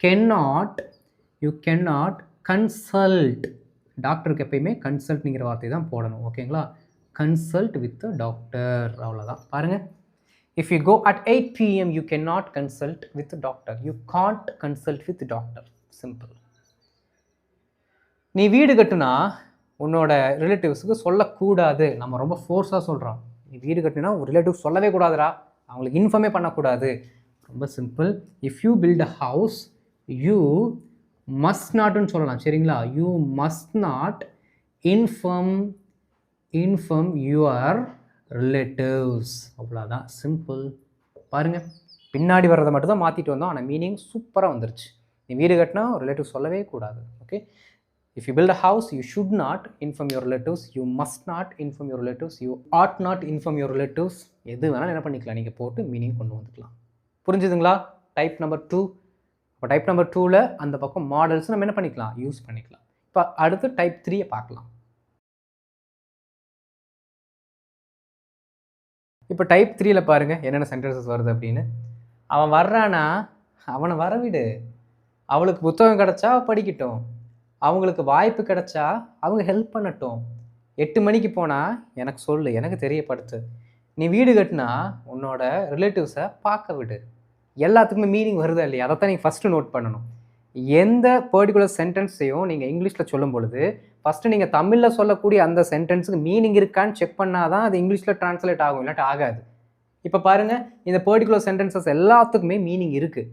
cannot, you cannot consult, டாக்டருக்கு எப்பயுமே கன்சல்ட்ங்கிற வார்த்தை தான் போடணும். ஓகேங்களா? கன்சல்ட் வித் டாக்டர், அவ்வளோதான். பாருங்கள், if you go at 8 p.m. you cannot consult with the doctor, you can't consult with the doctor, simple. நீ வீடு கட்டுனா உன்னோட ரிலேட்டிவ்ஸுக்கு சொல்லக்கூடாது, நம்ம ரொம்ப ஃபோர்ஸாக சொல்கிறோம். நீ வீடு கட்டினா ஒரு ரிலேட்டிவ் சொல்லவே கூடாதுடா, அவங்களுக்கு இன்ஃபார்மே பண்ணக்கூடாது. ரொம்ப simple. If you build a house you must நாட்னு சொல்லலாம். சரிங்களா? You must not inform your relatives, அவ்வளோதான், சிம்பிள். பாருங்கள், பின்னாடி வர்றதை மட்டும் தான் மாற்றிட்டு வந்தோம், ஆனால் மீனிங் சூப்பராக வந்துருச்சு. நீ வீடு கட்டினா ரிலேட்டிவ் சொல்லவே கூடாது. Okay, if you build a house you should not inform your relatives, you must not inform your relatives, you ought not inform your relatives. எது வேணாலும் என்ன பண்ணிக்கலாம், நீங்கள் போட்டு மீனிங் கொண்டு வந்துக்கலாம். புரிஞ்சுதுங்களா? Type number 2. இப்போ டைப் நம்பர் 2ல் அந்த பக்கம் மாடல்ஸ் நம்ம என்ன பண்ணிக்கலாம், யூஸ் பண்ணிக்கலாம். இப்போ அடுத்து டைப் 3 பார்க்கலாம். இப்போ டைப் 3ல் பாருங்கள் என்னென்ன சென்டென்சஸ் வருது அப்படின்னு. அவன் வர்றானா அவனை வரவிடு, அவளுக்கு புத்தகம் கிடச்சா படிக்கட்டும், அவங்களுக்கு வாய்ப்பு கிடச்சா அவங்க ஹெல்ப் பண்ணட்டும், 8 மணிக்கு போனால் எனக்கு சொல்லு, எனக்கு தெரியப்படுத்து, நீ வீடு கட்டினா உன்னோட ரிலேட்டிவ்ஸை பார்க்க விடு. எல்லாத்துக்குமே மீனிங் வருதா இல்லையா? அதை தான் நீங்கள் ஃபஸ்ட்டு நோட் பண்ணணும். எந்த பர்டிகுலர் சென்டென்ஸையும் நீங்கள் இங்கிலீஷில் சொல்லும் பொழுது ஃபஸ்ட்டு நீங்கள் தமிழில் சொல்லக்கூடிய அந்த சென்டென்ஸுக்கு மீனிங் இருக்கான்னு செக் பண்ணால் தான் அது இங்கிலீஷில் ட்ரான்ஸ்லேட் ஆகும், இல்லாட்டி ஆகாது. இப்போ பாருங்கள், இந்த பர்டிகுலர் சென்டென்சஸ் எல்லாத்துக்குமே மீனிங் இருக்குது,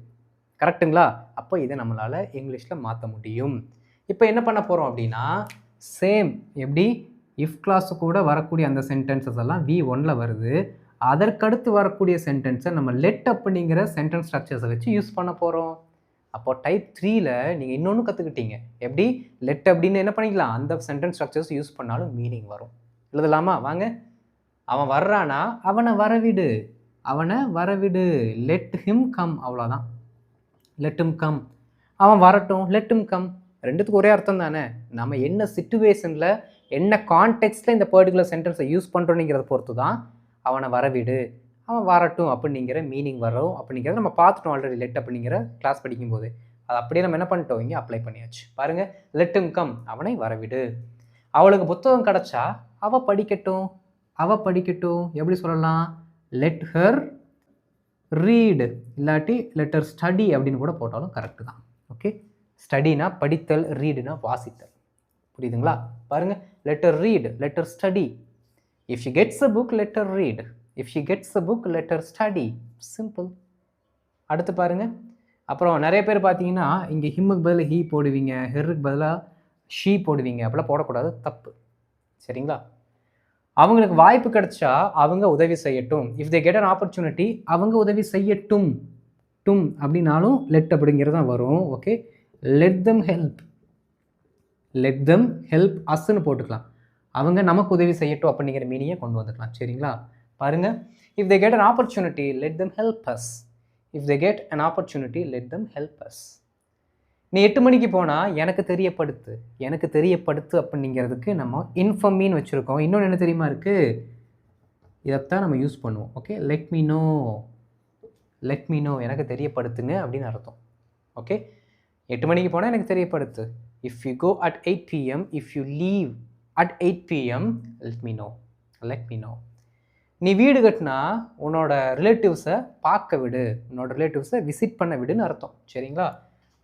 கரெக்டுங்களா? அப்போ இதை நம்மளால் இங்கிலீஷில் மாற்ற முடியும். இப்போ என்ன பண்ண போகிறோம் அப்படின்னா, சேம் எப்படி இஃப் கிளாஸு கூட வரக்கூடிய அந்த சென்டென்சஸ் எல்லாம் V1ல் வருது, அதற்கடுத்து வரக்கூடிய சென்டென்ஸை நம்ம லெட் அப்படிங்கிற சென்டென்ஸ் ஸ்ட்ரக்சர்ஸை வச்சு யூஸ் பண்ண போகிறோம். அப்போ டைப் 3ல் நீங்கள் இன்னொன்று கற்றுக்கிட்டீங்க, எப்படி லெட் அப்படின்னு என்ன பண்ணிக்கலாம், அந்த சென்டென்ஸ் ஸ்ட்ரக்சர்ஸ் யூஸ் பண்ணாலும் மீனிங் வரும். எழுதலாமா? வாங்க. அவன் வர்றானா அவனை வரவிடு, அவனை வரவிடு, லெட் ஹிம் கம், அவ்வளோதான். லெட் ஹிம் கம், அவன் வரட்டும், லெட் ஹிம் கம், ரெண்டுத்துக்கு ஒரே அர்த்தம் தானே. நம்ம என்ன சிச்சுவேஷனில் என்ன கான்டெக்ஸ்டில் இந்த பர்டிகுலர் சென்டென்ஸை யூஸ் பண்ணுறோங்கிறத பொறுத்து தான் அவனை வரவிடு, அவன் வரட்டும் அப்படிங்கிற மீனிங் வரும் அப்படிங்கிறத நம்ம பார்த்துட்டோம் ஆல்ரெடி லெட் அப்படிங்கிற கிளாஸ் படிக்கும்போது. அது அப்படியே நம்ம என்ன பண்ணிட்டோம், இங்கே அப்ளை பண்ணியாச்சு. பாருங்கள், லெட் ஹிம் கம், அவனை வரவிடு, அவளுக்கு புத்தகம் கிடச்சா அவள் படிக்கட்டும், அவள் படிக்கட்டும், எப்படி சொல்லலாம், லெட் ஹர் ரீடு, இல்லாட்டி லெட் ஹர் ஸ்டடி அப்படின்னு கூட போட்டாலும் கரெக்டு தான். ஓகே, ஸ்டடினா படித்தல், ரீடுனா வாசித்தல். புரியுதுங்களா? பாருங்கள், letter read, letter study. If she gets a book letter read, if she gets a book letter study, simple. அடுத்து பாருங்கள், அப்புறம் நிறைய பேர் பார்த்தீங்கன்னா இங்கே ஹிம்முக்கு பதில் ஹீ போடுவீங்க, ஹெருக்கு பதிலாக ஷீ போடுவீங்க, அப்படிலாம் போடக்கூடாது, தப்பு. சரிங்களா? அவங்களுக்கு வாய்ப்பு கிடைச்சா அவங்க உதவி செய்யட்டும், if they get an opportunity அவங்க உதவி செய்யட்டும், டும் அப்படின்னாலும் லெட் அப்படிங்கிறது தான் வரும். Okay, let them help, let them help அஸ்ன்னு போட்டுக்கலாம், அவங்க நமக்கு உதவி செய்யட்டும் அப்படிங்கிற மீனிங்கை கொண்டு வந்துக்கலாம். சரிங்களா? பாருங்கள், if they get an opportunity let them help us, if they get an opportunity let them help us. நீ 8 மணிக்கு போனால் எனக்கு தெரியப்படுத்து, எனக்கு தெரியப்படுத்து அப்படிங்கிறதுக்கு நம்ம இன்ஃபர்மின்னு வச்சுருக்கோம். இன்னொன்று என்ன தெரியுமா இருக்குது, இதைத்தான் நம்ம யூஸ் பண்ணுவோம். Okay, let me know, let me know, எனக்கு தெரியப்படுத்துங்க அப்படின்னு அர்த்தம். ஓகே, 8 மணிக்கு போனால் எனக்கு தெரியப்படுத்து. If you go at 8 p.m, if you leave at 8 p.m, let me know, let me know. நீ வீடு கட்டினா உன்னோட ரிலேட்டிவ்ஸை பார்க்க விடு, உன்னோட ரிலேட்டிவ்ஸை விசிட் பண்ண விடுன்னு அர்த்தம். சரிங்களா?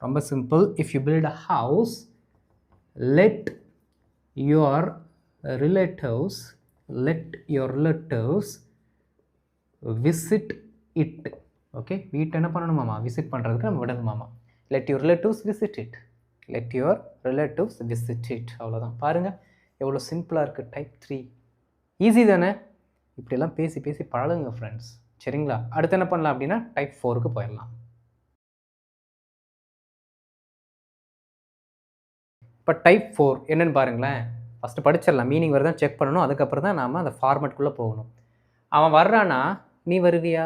ரொம்ப simple. If you build a house let your relatives visit it, okay, வீட்டை என்ன பண்ணணுமாமா, விசிட் பண்ணுறதுக்கு நம்ம விடணுமாமா. Let your relatives visit it, let your relatives visit it. அவ்வளோதான். பாருங்கள் எவ்வளோ சிம்பிளாக இருக்குது. டைப் 3 ஈஸி தானே. இப்படியெல்லாம் பேசி பேசி பழகுங்க ஃப்ரெண்ட்ஸ். சரிங்களா? அடுத்து என்ன பண்ணலாம் அப்படின்னா டைப் 4க்கு போயிடலாம். இப்போ டைப் 4 என்னென்னு பாருங்களேன். ஃபஸ்ட்டு படிச்சிடலாம், மீனிங் வருதான் செக் பண்ணணும். அதுக்கப்புறம் தான் நாம் அந்த ஃபார்மேட்குள்ளே போகணும். அவன் வர்றானா, நீ வருவியா?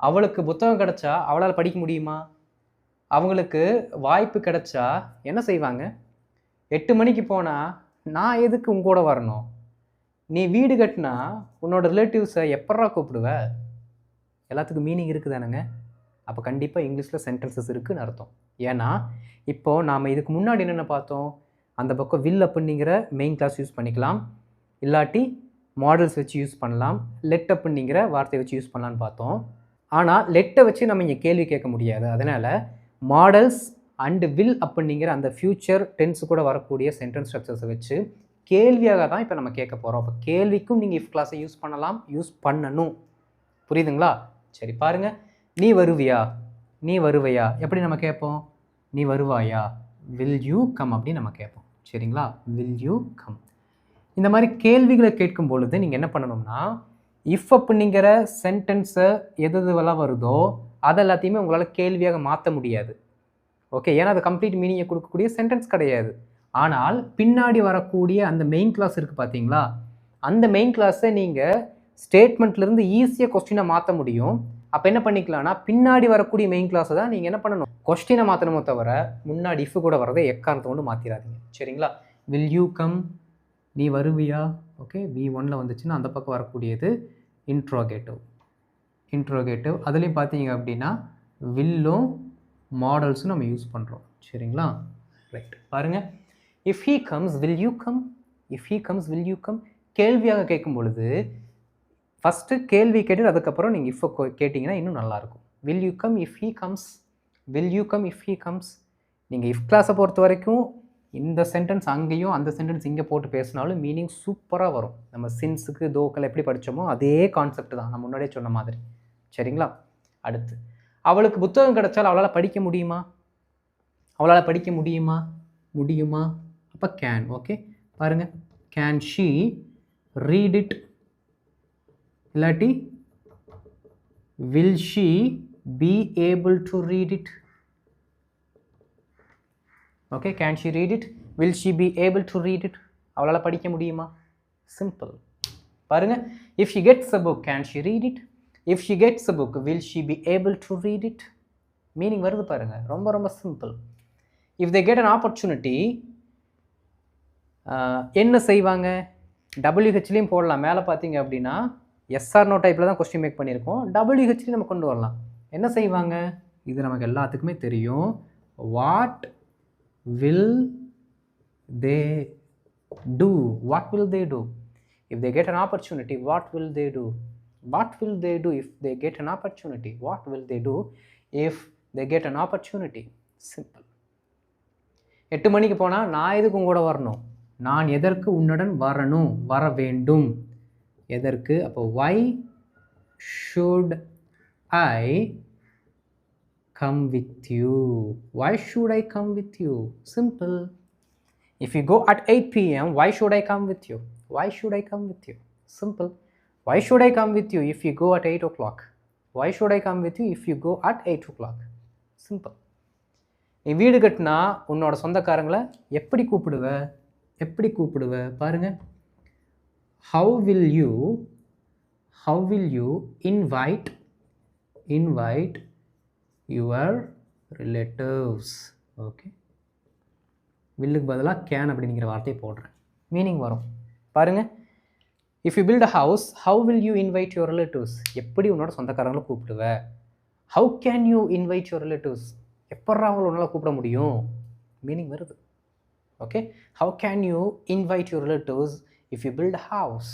அவளுக்கு புத்தகம் கிடச்சா அவளால் படிக்க முடியுமா? அவங்களுக்கு வாய்ப்பு கிடைச்சா என்ன செய்வாங்க? 8 மணிக்கு போனால் நான் எதுக்கு உங்கூட வரணும்? நீ வீடு கட்டினா உன்னோட ரிலேட்டிவ்ஸை எப்பட்றா கூப்பிடுவ? எல்லாத்துக்கும் மீனிங் இருக்குதானுங்க. அப்போ கண்டிப்பாக இங்கிலீஷில் சென்டென்சஸ் இருக்குதுன்னு அர்த்தம். ஏன்னா இப்போது நாம் இதுக்கு முன்னாடி என்னென்ன பார்த்தோம்? அந்த பக்கம் வில் அப்படிங்கிற மெயின் கிளாஸ் யூஸ் பண்ணிக்கலாம், இல்லாட்டி மாடல்ஸ் வச்சு யூஸ் பண்ணலாம், லெட் அப்படிங்கிற வார்த்தையை வச்சு யூஸ் பண்ணலான்னு பார்த்தோம். ஆனால் லெட்டை வச்சு நம்ம இங்கே கேள்வி கேட்க முடியாது. அதனால் மாடல்ஸ் அண்டு வில் அப்படிங்கிற அந்த ஃப்யூச்சர் டென்ஸு கூட வரக்கூடிய சென்டென்ஸ் ஸ்ட்ரக்சர்ஸை வச்சு கேள்வியாக தான் இப்போ நம்ம கேட்க போகிறோம். அப்போ கேள்விக்கும் நீங்கள் இஃப் கிளாஸை யூஸ் பண்ணலாம், யூஸ் பண்ணணும். புரியுதுங்களா? சரி பாருங்கள். நீ வருவியா, நீ வருவையா எப்படி நம்ம கேட்போம்? நீ வருவாயா, வில் யூ கம் அப்படின்னு நம்ம கேட்போம். சரிங்களா? Will you come. இந்த மாதிரி கேள்விகளை கேட்கும் பொழுது நீங்கள் என்ன பண்ணணும்னா, இஃப் அப்படிங்கிற சென்டென்ஸை எதுவெல்லாம் வருதோ அது எல்லாத்தையுமே உங்களால் கேள்வியாக மாற்ற முடியாது. ஓகே, ஏன்னா அது கம்ப்ளீட் மீனிங்கை கொடுக்கக்கூடிய சென்டென்ஸ் கிடையாது. ஆனால் பின்னாடி வரக்கூடிய அந்த மெயின் கிளாஸ் இருக்குது பார்த்தீங்களா, அந்த மெயின் கிளாஸை நீங்கள் ஸ்டேட்மெண்ட்லேருந்து ஈஸியாக கொஸ்டினை மாற்ற முடியும். அப்போ என்ன பண்ணிக்கலாம்னா, பின்னாடி வரக்கூடிய மெயின் கிளாஸை தான் நீங்கள் என்ன பண்ணணும், கொஸ்டினை மாற்றணுமோ தவிர முன்னாடி இஃப் கூட வரதை எக்காரணத்தை கொண்டு மாற்றிடாதீங்க. சரிங்களா? வில் யூ கம், நீ வருவியா. ஓகே, V1ல் வந்துச்சுன்னா அந்த பக்கம் வரக்கூடியது இன்ட்ரோகேட்டிவ். இன்ட்ரோகேட்டிவ் அதுலேயும் பார்த்தீங்க அப்படின்னா வில்லும் மாடல்ஸும் நம்ம யூஸ் பண்ணுறோம். சரிங்களா? ரைட். பாருங்கள், if he comes will you come, if he comes will you come கேள்வியாக கேட்கும் பொழுது ஃபஸ்ட்டு கேள்வி கேட்டு அதுக்கப்புறம் நீங்கள் இஃப் கேட்டிங்கன்னா இன்னும் நல்லாயிருக்கும். Will you come if he comes, will you come if he comes. நீங்கள் இஃப் கிளாஸை பொறுத்த வரைக்கும் இந்த சென்டென்ஸ் அங்கேயும் அந்த சென்டென்ஸ் இங்கே போட்டு பேசினாலும் மீனிங் சூப்பராக வரும். நம்ம சின்ஸுக்கு தோக்கள் எப்படி படித்தோமோ அதே கான்செப்ட் தான் நான் முன்னாடியே சொன்ன மாதிரி. சரிங்களா? அடுத்து, அவளுக்கு புத்தகம் கிடைச்சால் அவளால் படிக்க முடியுமா, அவளால் படிக்க முடியுமா, முடியுமா. அப்போ கேன். ஓகே, பாருங்கள், கேன் ஷீ ரீட் இட், இல்லாட்டி will she be able to read it. Okay, can she read it, will she be able to read it. அவளால் படிக்க முடியுமா. சிம்பிள். பாருங்கள், if she gets a book can she read it, if she gets a book will she be able to read it. Meaning வருது பாருங்கள், ரொம்ப ரொம்ப simple. If they get an opportunity என்ன செய்வாங்க, WHலையும் போடலாம். மேலே பார்த்தீங்க அப்படின்னா எஸ்ஆர் நோ டைப்பில் தான் கொஸ்டின் மேக் பண்ணியிருக்கோம். WHலையும் நம்ம கொண்டு வரலாம். என்ன செய்வாங்க, இது நமக்கு எல்லாத்துக்குமே தெரியும். What will they do, what will they do. If they get an opportunity what will they do, what will they do if they get an opportunity, what will they do if they get an opportunity. Simple. 8 மணிக்கு போனால் நான் எதுக்கு உங்களோட வரணும், நான் எதற்கு உன்னுடன் வரணும், வர வேண்டும். எதற்கு, அப்போ why should I come with you, why should I come with you. Simple. If you go at 8 p.m. why should I come with you, why should I come with you. Simple. Why should I come with you if you go at 8 o'clock? Why should I come with you if you go at 8 o'clock? Simple. நீ வீடு கட்டினா உன்னோட சொந்தக்காரங்களை எப்படி கூப்பிடுவ, எப்படி கூப்பிடுவ. பாருங்க, how will you invite your relatives. Okay, வில்லுக்கு பதிலாக கேன் அப்படிங்கிற வார்த்தையை போடுறேன், மீனிங் வரும். பாருங்க, if you build a house how will you invite your relatives, எப்படி உன்னோட சொந்தக்காரங்களை கூப்பிடுவ. how can you invite your relatives, எப்பட்றா அவங்கள உன்னால் கூப்பிட முடியும், மீனிங் வருது. Okay, how can you invite your relatives if you build a house.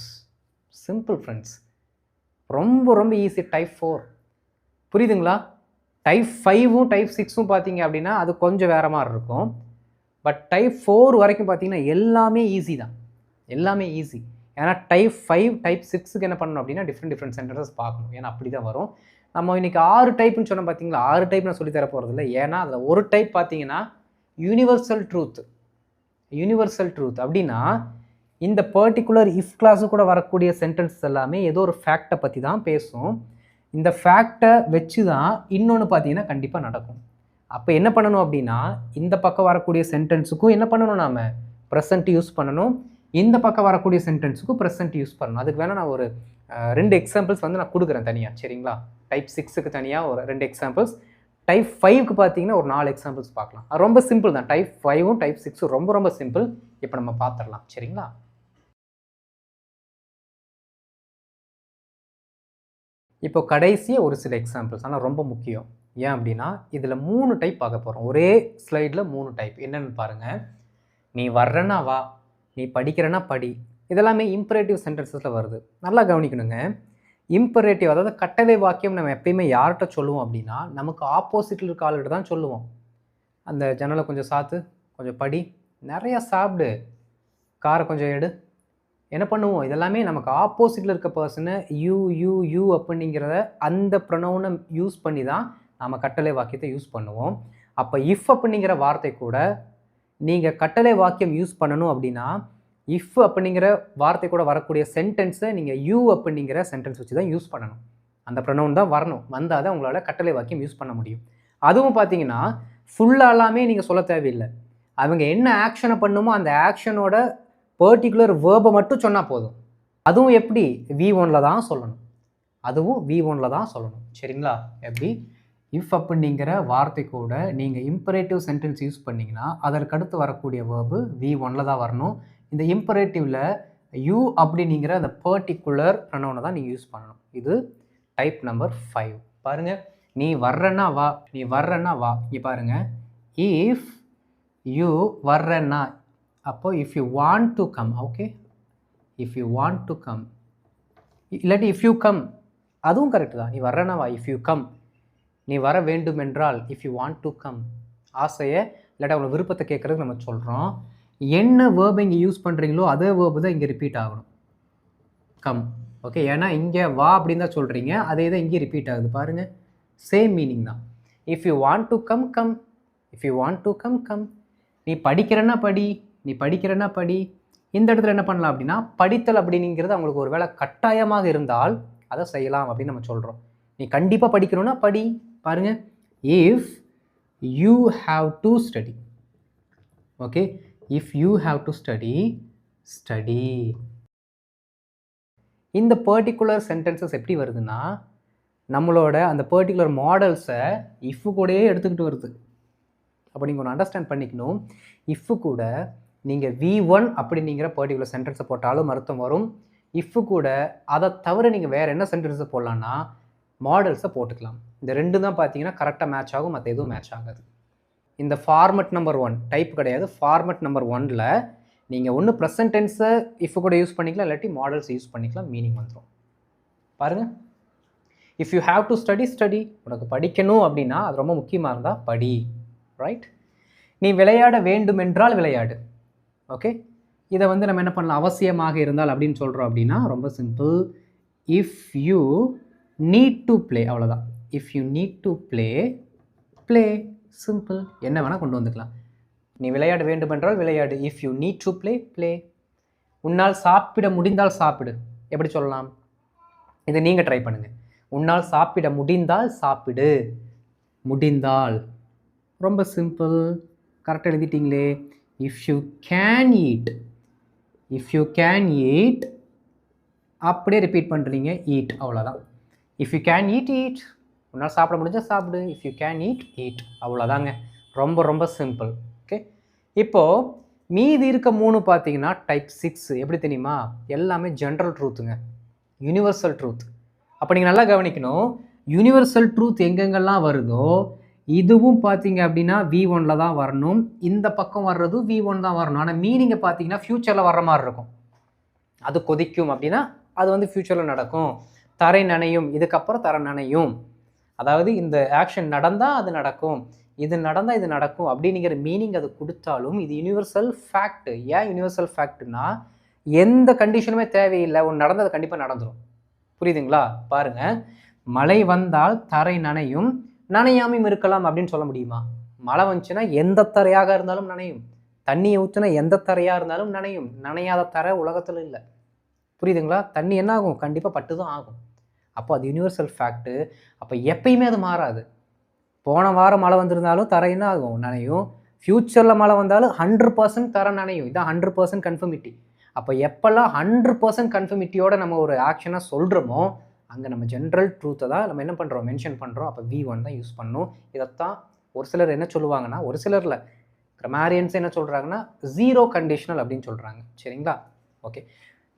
simple friends, ரொம்ப ரொம்ப ஈஸி. டைப் 4 புரியுதுங்களா. டைப் 5ம் டைப் 6ம் பார்த்தீங்க அப்படின்னா அது கொஞ்சம் வேறு மாதிரி இருக்கும். பட் டைப் 4 வரைக்கும் பார்த்தீங்கன்னா எல்லாமே ஈஸி தான், எல்லாமே ஈஸி. ஏன்னா டைப் 5 டைப் 6க்கு என்ன பண்ணணும் அப்படின்னா டிஃப்ரெண்ட் சென்டென்சஸ் பார்க்கணும். ஏன்னா அப்படி தான் வரும். நம்ம இன்றைக்கி 6 டைப்புன்னு சொன்னோம் பார்த்தீங்களா, 6 டைப் நான் சொல்லித்தர போகிறதில்ல. ஏன்னா அதில் ஒரு டைப் பார்த்தீங்கன்னா யூனிவர்சல் ட்ரூத். யூனிவர்சல் ட்ரூத் அப்படின்னா இந்த பர்டிகுலர் இஃப் கிளாஸு கூட வரக்கூடிய சென்டென்சஸ் எல்லாமே ஏதோ ஒரு ஃபேக்டை பற்றி தான் பேசும். இந்த ஃபேக்டை வச்சு தான் இன்னொன்று பார்த்தீங்கன்னா கண்டிப்பாக நடக்கும். அப்போ என்ன பண்ணணும் அப்படின்னா, இந்த பக்கம் வரக்கூடிய சென்டென்ஸுக்கும் என்ன பண்ணணும், நாம் ப்ரெசன்ட் யூஸ் பண்ணணும். இந்த பக்கம் வரக்கூடிய சென்டென்ஸுக்கும் ப்ரெசன்ட் யூஸ் பண்ணணும். அதுக்கு வேணால் நான் ஒரு 2 எக்ஸாம்பிள்ஸ் வந்து நான் கொடுக்குறேன் தனியாக, சரிங்களா? டைப் 6க்கு தனியாக ஒரு 2 எக்ஸாம்பிள்ஸ், டைப் 5க்கு பார்த்தீங்கன்னா ஒரு 4 எக்ஸாம்பிள்ஸ் பார்க்கலாம். அது ரொம்ப சிம்பிள் தான். டைப் 5ம் டைப் 6ம் ரொம்ப ரொம்ப சிம்பிள். இப்போ நம்ம பார்த்துடலாம், சரிங்களா? இப்போ கடைசியாக ஒரு சில எக்ஸாம்பிள்ஸ், ஆனால் ரொம்ப முக்கியம். ஏன் அப்படின்னா இதில் 3 டைப் பார்க்க போகிறோம். ஒரே ஸ்லைடில் 3 டைப். என்னென்னு பாருங்கள். நீ வர்றனா வா, நீ படிக்கிறனா படி. இதெல்லாமே இம்பரேட்டிவ் சென்டென்சஸில் வருது. நல்லா கவனிக்கணுங்க. இம்பரேட்டிவ், அதாவது கட்டளை வாக்கியம் நம்ம எப்பயுமே யார்கிட்ட சொல்லுவோம் அப்படின்னா, நமக்கு ஆப்போசிட்டில் இருக்க ஆளுகிட்ட தான் சொல்லுவோம். அந்த ஜன்னலை கொஞ்சம் சாத்து, கொஞ்சம் படி, நிறையா சாப்பிடு, காரை கொஞ்சம் எடு, என்ன பண்ணுவோம்? இதெல்லாமே நமக்கு ஆப்போசிட்டில் இருக்க பர்சனை யூ அப்படிங்கிறத அந்த ப்ரொனவுனை யூஸ் பண்ணி தான் நம்ம கட்டளை வாக்கியத்தை யூஸ் பண்ணுவோம். அப்போ இஃப் அப்படிங்கிற வார்த்தை கூட நீங்கள் கட்டளை வாக்கியம் யூஸ் பண்ணணும் அப்படின்னா, இஃப் அப்படிங்கிற வார்த்தை கூட வரக்கூடிய சென்டென்ஸை நீங்கள் யூ அப்படிங்கிற சென்டென்ஸ் வச்சு தான் யூஸ் பண்ணணும். அந்த ப்ரொனவுன் தான் வரணும். வந்தால் தான் உங்களால் கட்டளை வாக்கியம் யூஸ் பண்ண முடியும். அதுவும் பார்த்தீங்கன்னா ஃபுல்லாலாமே நீங்கள் சொல்ல தேவையில்லை. அவங்க என்ன ஆக்ஷனை பண்ணுமோ அந்த ஆக்ஷனோட பர்டிகுலர் வேர்பை மட்டும் சொன்னால் போதும். அதுவும் எப்படி? V1ல் தான் சொல்லணும். அதுவும் V1ல் தான் சொல்லணும், சரிங்களா? எப்படி? இஃப் அப்படிங்கிற வார்த்தை கூட நீங்கள் இம்பரேட்டிவ் சென்டென்ஸ் யூஸ் பண்ணிங்கன்னா அதற்கடுத்து வரக்கூடிய வேர்பு V1ல் தான் வரணும். இந்த இம்பரேட்டிவில் யூ அப்படிங்கிற அந்த பர்டிகுலர் ப்ரொனவுனை தான் நீங்கள் யூஸ் பண்ணணும். இது டைப் நம்பர் 5. பாருங்கள், நீ வர்றன்னா வா, நீ வர்றன்னா வா. இங்கே பாருங்கள், இஃப் யூ வர்றன்னா, அப்போ if you want to come, okay, if you want to come, இல்லாட்டி இஃப் யூ கம், அதுவும் கரெக்டு தான். நீ வர்றன்னா வா, இஃப் யூ கம், நீ வர வேண்டும் என்றால், if you want to come, ஆசையை இல்லாட்டி அவங்களோட விருப்பத்தை கேட்குறதுக்கு நம்ம சொல்கிறோம். என்ன வேர்பை இங்கே யூஸ் பண்ணுறீங்களோ அதே வேர்பு தான் இங்கே ரிப்பீட் ஆகணும், கம், ஓகே. ஏன்னா இங்கே வா அப்படின்னு தான் சொல்கிறீங்க, அதே தான் இங்கே ரிப்பீட் ஆகுது. பாருங்கள், சேம் மீனிங் தான். If you want to come, come, if you want to come, come. நீ படிக்கிறன்னா படி, நீ படிக்கிறன்னா படி. இந்த இடத்துல என்ன பண்ணலாம் அப்படின்னா, படித்தல் அப்படிங்கிறது அவங்களுக்கு ஒரு வேளை கட்டாயமாக இருந்தால் அதை செய்யலாம் அப்படின்னு நம்ம சொல்கிறோம். நீ கண்டிப்பாக படிக்கணும்னா படி. பாருங்கள், if you have to study, okay, if you have to study, study. இந்த பர்டிகுலர் சென்டென்சஸ் எப்படி வருதுன்னா, நம்மளோட அந்த பர்டிகுலர் மாடல்ஸை இஃப் கூடயே எடுத்துக்கிட்டு வருது. அப்போ நீங்கள் ஒன்று அண்டர்ஸ்டாண்ட் பண்ணிக்கணும். இஃப்பு கூட நீங்கள் V1 அப்படிங்கிற பர்டிகுலர் சென்டென்ஸை போட்டாலும் அர்த்தம் வரும். இஃப்பு கூட அதை தவிர நீங்கள் வேறு என்ன சென்டென்ஸை போடலான்னா மாடல்ஸை போட்டுக்கலாம். இந்த 2 தான் பார்த்தீங்கன்னா கரெக்டாக மேட்ச் ஆகும், மற்ற எதுவும் மேட்ச் ஆகாது. இந்த ஃபார்மெட் நம்பர் 1 டைப் கிடையாது. ஃபார்மெட் நம்பர் 1ல் நீங்கள் ஒன்று ப்ரெசன்ட் டென்ஸை இஃப் கூட யூஸ் பண்ணிக்கலாம், இல்லாட்டி மாடல்ஸ் யூஸ் பண்ணிக்கலாம், மீனிங் வந்துடும். பாருங்கள், if you have to study, study. உனக்கு படிக்கணும் அப்படின்னா அது ரொம்ப முக்கியமாக இருந்தால் படி, ரைட்? நீ விளையாட வேண்டும் என்றால் விளையாடு, ஓகே. இதை வந்து நம்ம என்ன பண்ணலாம், அவசியமாக இருந்தால் அப்படின்னு சொல்கிறோம் அப்படின்னா ரொம்ப simple. If you need to play, அவ்வளோதான். If you need to play, play, simple. என்ன வேணால் கொண்டு வந்துக்கலாம். நீ விளையாட வேண்டும் என்றால் விளையாடு. If you need to play, play. உன்னால் சாப்பிட முடிந்தால் சாப்பிடு. எப்படி சொல்லலாம்? இதை நீங்கள் ட்ரை பண்ணுங்கள். உன்னால் சாப்பிட முடிந்தால் சாப்பிடு, முடிந்தால். ரொம்ப சிம்பிள், கரெக்டாக எழுதிட்டீங்களே. If you can eat, if you can eat, அப்படியே ரிப்பீட் பண்ணுறீங்க, ஈட், அவ்வளோதான். If you can eat, eat. உன்னால் சாப்பிட முடிஞ்சால் சாப்பிடு. If you can eat, eat, அவ்வளோதாங்க. ரொம்ப ரொம்ப சிம்பிள், ஓகே. இப்போது மீதி இருக்க 3 பார்த்தீங்கன்னா டைப் 6. எப்படி தெரியுமா? எல்லாமே ஜென்ரல் ட்ரூத்துங்க, யூனிவர்சல் ட்ரூத். அப்போ நீங்கள் நல்லா கவனிக்கணும். யூனிவர்சல் ட்ரூத் எங்கெங்கெல்லாம் வருதோ இதுவும் பார்த்தீங்க அப்படின்னா V1ல் தான் வரணும். இந்த பக்கம் வர்றது V1 தான் வரணும். ஆனால் மீனிங்கை பார்த்தீங்கன்னா ஃப்யூச்சரில் வர்ற மாதிரி இருக்கும். அது கொதிக்கும் அப்படின்னா அது வந்து ஃப்யூச்சரில் நடக்கும். தரை நனையும், இதுக்கப்புறம் தரை நனையும். அதாவது இந்த ஆக்ஷன் நடந்தால் அது நடக்கும், இது நடந்தால் இது நடக்கும் அப்படிங்கிற மீனிங் அது கொடுத்தாலும் இது யூனிவர்சல் ஃபேக்ட். ஏன் யூனிவர்சல் ஃபேக்ட்னா எந்த கண்டிஷனுமே தேவையில்லை, ஒன்று நடந்தது கண்டிப்பாக நடந்துடும். புரியுதுங்களா? பாருங்கள், மழை வந்தால் தரை நனையும், நனையாமையும் இருக்கலாம் அப்படின்னு சொல்ல முடியுமா? மழை வந்துச்சுன்னா எந்த தரையாக இருந்தாலும் நனையும், தண்ணியை ஊற்றுனா எந்த தரையாக இருந்தாலும் நனையும். நனையாத தரை உலகத்தில் இல்லை. புரியுதுங்களா? தண்ணி என்ன ஆகும்? கண்டிப்பாக பட்டு தான் ஆகும். அப்போ அது யூனிவர்சல் ஃபேக்ட்டு. அப்போ எப்பயுமே அது மாறாது. போன வாரம் மழை வந்திருந்தாலும் தரை என்ன ஆகும்? நனையும். ஃப்யூச்சரில் மழை வந்தாலும் 100% தரை நனையும். இதான் 100% கன்ஃபர்மிட்டி. அப்போ எப்போல்லாம் 100% கன்ஃபர்மிட்டியோட நம்ம ஒரு ஆக்ஷனாக சொல்கிறோமோ அங்கே நம்ம ஜென்ரல் ட்ரூத்தை தான் நம்ம என்ன பண்ணுறோம்? மென்ஷன் பண்ணுறோம். அப்போ V1 தான் யூஸ் பண்ணணும். இதைத்தான் ஒரு சிலர் என்ன சொல்லுவாங்கன்னா, ஒரு சிலரில் கிராமரியன்ஸ் என்ன சொல்கிறாங்கன்னா, ஜீரோ கண்டிஷனல் அப்படின்னு சொல்கிறாங்க. சரிங்களா? ஓகே.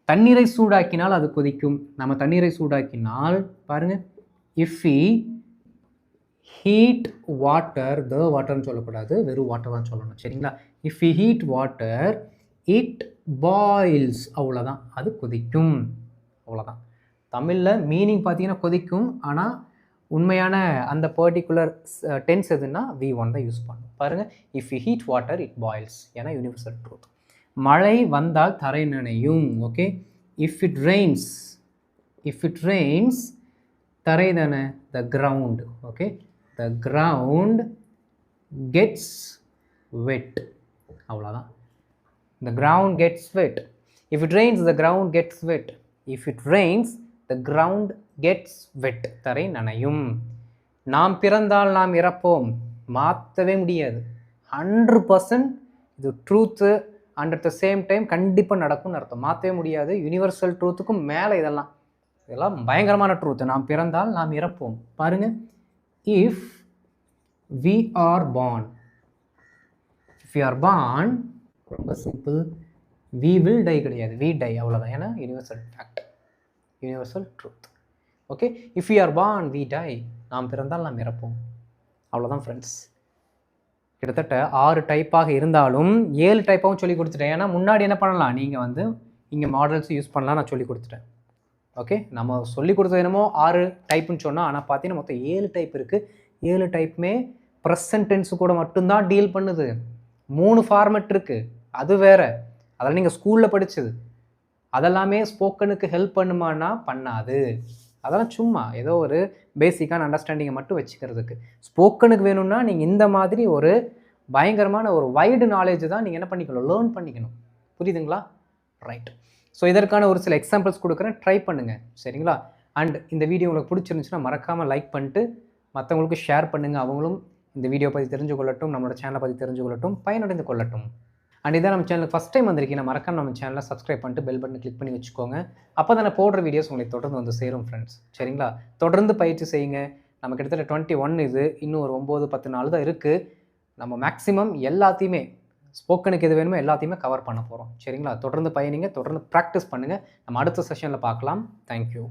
தண்ணீரை சூடாக்கினால் அது கொதிக்கும். நம்ம தண்ணீரை சூடாக்கினால் பாருங்கள், if we heat water, the வாட்டர்னு சொல்லக்கூடாது, வெறும் வாட்டர் தான் சொல்லணும். சரிங்களா? If we heat water it boils. அவ்வளோதான், அது கொதிக்கும். அவ்வளோதான். தமிழில் மீனிங் பார்த்தீங்கன்னா கொதிக்கும், ஆனால் உண்மையான அந்த பர்டிகுலர் டென்ஸ் எதுன்னா V1 தான் யூஸ் பண்ணும். பாருங்கள், if you heat water it boils. ஏன்னா யூனிவர்சல் ட்ரூத். மழை வந்தால் தரை நனையும். Okay. If it rains, if it rains தரை தானே, the ground. Okay, the ground gets wet. அவ்வளோதான். The ground gets wet. If it rains the ground gets wet. If it rains the ground gets wet. தரை நனையும். நாம் பிறந்தால் நாம் இறப்போம். மாற்றவே முடியாது. 100% இது truth. And at the same time கண்டிப்பாக நடக்கும்னு அர்த்தம். மாற்றவே முடியாது. யூனிவர்சல் ட்ரூத்துக்கும் மேலே இதெல்லாம் பயங்கரமான ட்ரூத்து. நாம் பிறந்தால் நாம் இறப்போம். பாருங்க, if we are born, if you are born, ரொம்ப சிம்பிள், வி வில் டை கிடையாது, வி டை. அவ்வளோதான். ஏன்னா universal fact, universal truth. Okay. If you are born we die, நாம் பிறந்தால் நாம் இறப்போம். அவ்வளோதான் ஃப்ரெண்ட்ஸ். கிட்டத்தட்ட 6 டைப்பாக இருந்தாலும் 7 டைப்பாகவும் சொல்லி கொடுத்துட்டேன். ஏன்னா முன்னாடி என்ன பண்ணலாம், நீங்கள் இங்கே மாடல்ஸ் யூஸ் பண்ணலாம், நான் சொல்லி கொடுத்துட்டேன். ஓகே. நம்ம சொல்லி கொடுத்தது என்னமோ 6 டைப்புன்னு சொன்னால், ஆனால் பார்த்தீங்கன்னா மொத்தம் 7 டைப் இருக்குது. 7 டைப்புமே ப்ரெசன்ட் டென்ஸு கூட மட்டும்தான் டீல் பண்ணுது. 3 ஃபார்மெட் இருக்குது, அது வேறு. அதெல்லாம் நீங்கள் ஸ்கூலில் படித்தது. அதெல்லாமே ஸ்போக்கனுக்கு ஹெல்ப் பண்ணுமானா பண்ணாது. அதெல்லாம் சும்மா ஏதோ ஒரு பேசிக்கான அண்டர்ஸ்டாண்டிங்கை மட்டும் வச்சுக்கிறதுக்கு. ஸ்போக்கனுக்கு வேணும்னா நீங்கள் இந்த மாதிரி ஒரு பயங்கரமான ஒரு வைடு நாலேஜ் தான் நீங்கள் என்ன பண்ணிக்கணும், லேர்ன் பண்ணிக்கணும். புரியுதுங்களா? ரைட். ஸோ இதற்கான ஒரு சில எக்ஸாம்பிள்ஸ் கொடுக்குறேன், ட்ரை பண்ணுங்கள். சரிங்களா? அண்ட் இந்த வீடியோ உங்களுக்கு பிடிச்சிருந்துச்சுன்னா மறக்காமல் லைக் பண்ணிட்டு மற்றவங்களுக்கு ஷேர் பண்ணுங்கள். அவங்களும் இந்த வீடியோ பற்றி தெரிஞ்சு கொள்ளட்டும், நம்மளோட சேனலை பற்றி தெரிஞ்சு கொள்ளட்டும், பயனடைந்து கொள்ளட்டும். அண்ட் இதான் நம்ம சேனலுக்கு ஃபஸ்ட் டைம் வந்திருக்கீங்க, மறக்காம நம்ம சேனலை சப்ஸ்கிரைப் பண்ணிட்டு பெல் பட்டனை கிளிக் பண்ணி வச்சுக்கோங்க. அப்போ தான் நான் போடுற வீடியோஸ் உங்களுக்கு தொடர்ந்து வந்து சேரும் ஃப்ரெண்ட்ஸ். சரிங்களா? தொடர்ந்து பயிற்சி செய்யுங்க. நம்ம கிட்டத்தட்ட 21 இது, இன்னும் ஒரு 9-10 நாள் தான் இருக்குது. நம்ம மேக்ஸிமம் எல்லாத்தையுமே ஸ்போக்கனுக்கு எது வேணுமோ எல்லாத்தையுமே கவர் பண்ண போகிறோம். சரிங்களா? தொடர்ந்து பயணிங்க, தொடர்ந்து ப்ராக்டிஸ் பண்ணுங்கள். நம்ம அடுத்த செஷனில் பார்க்கலாம். தேங்க்யூ.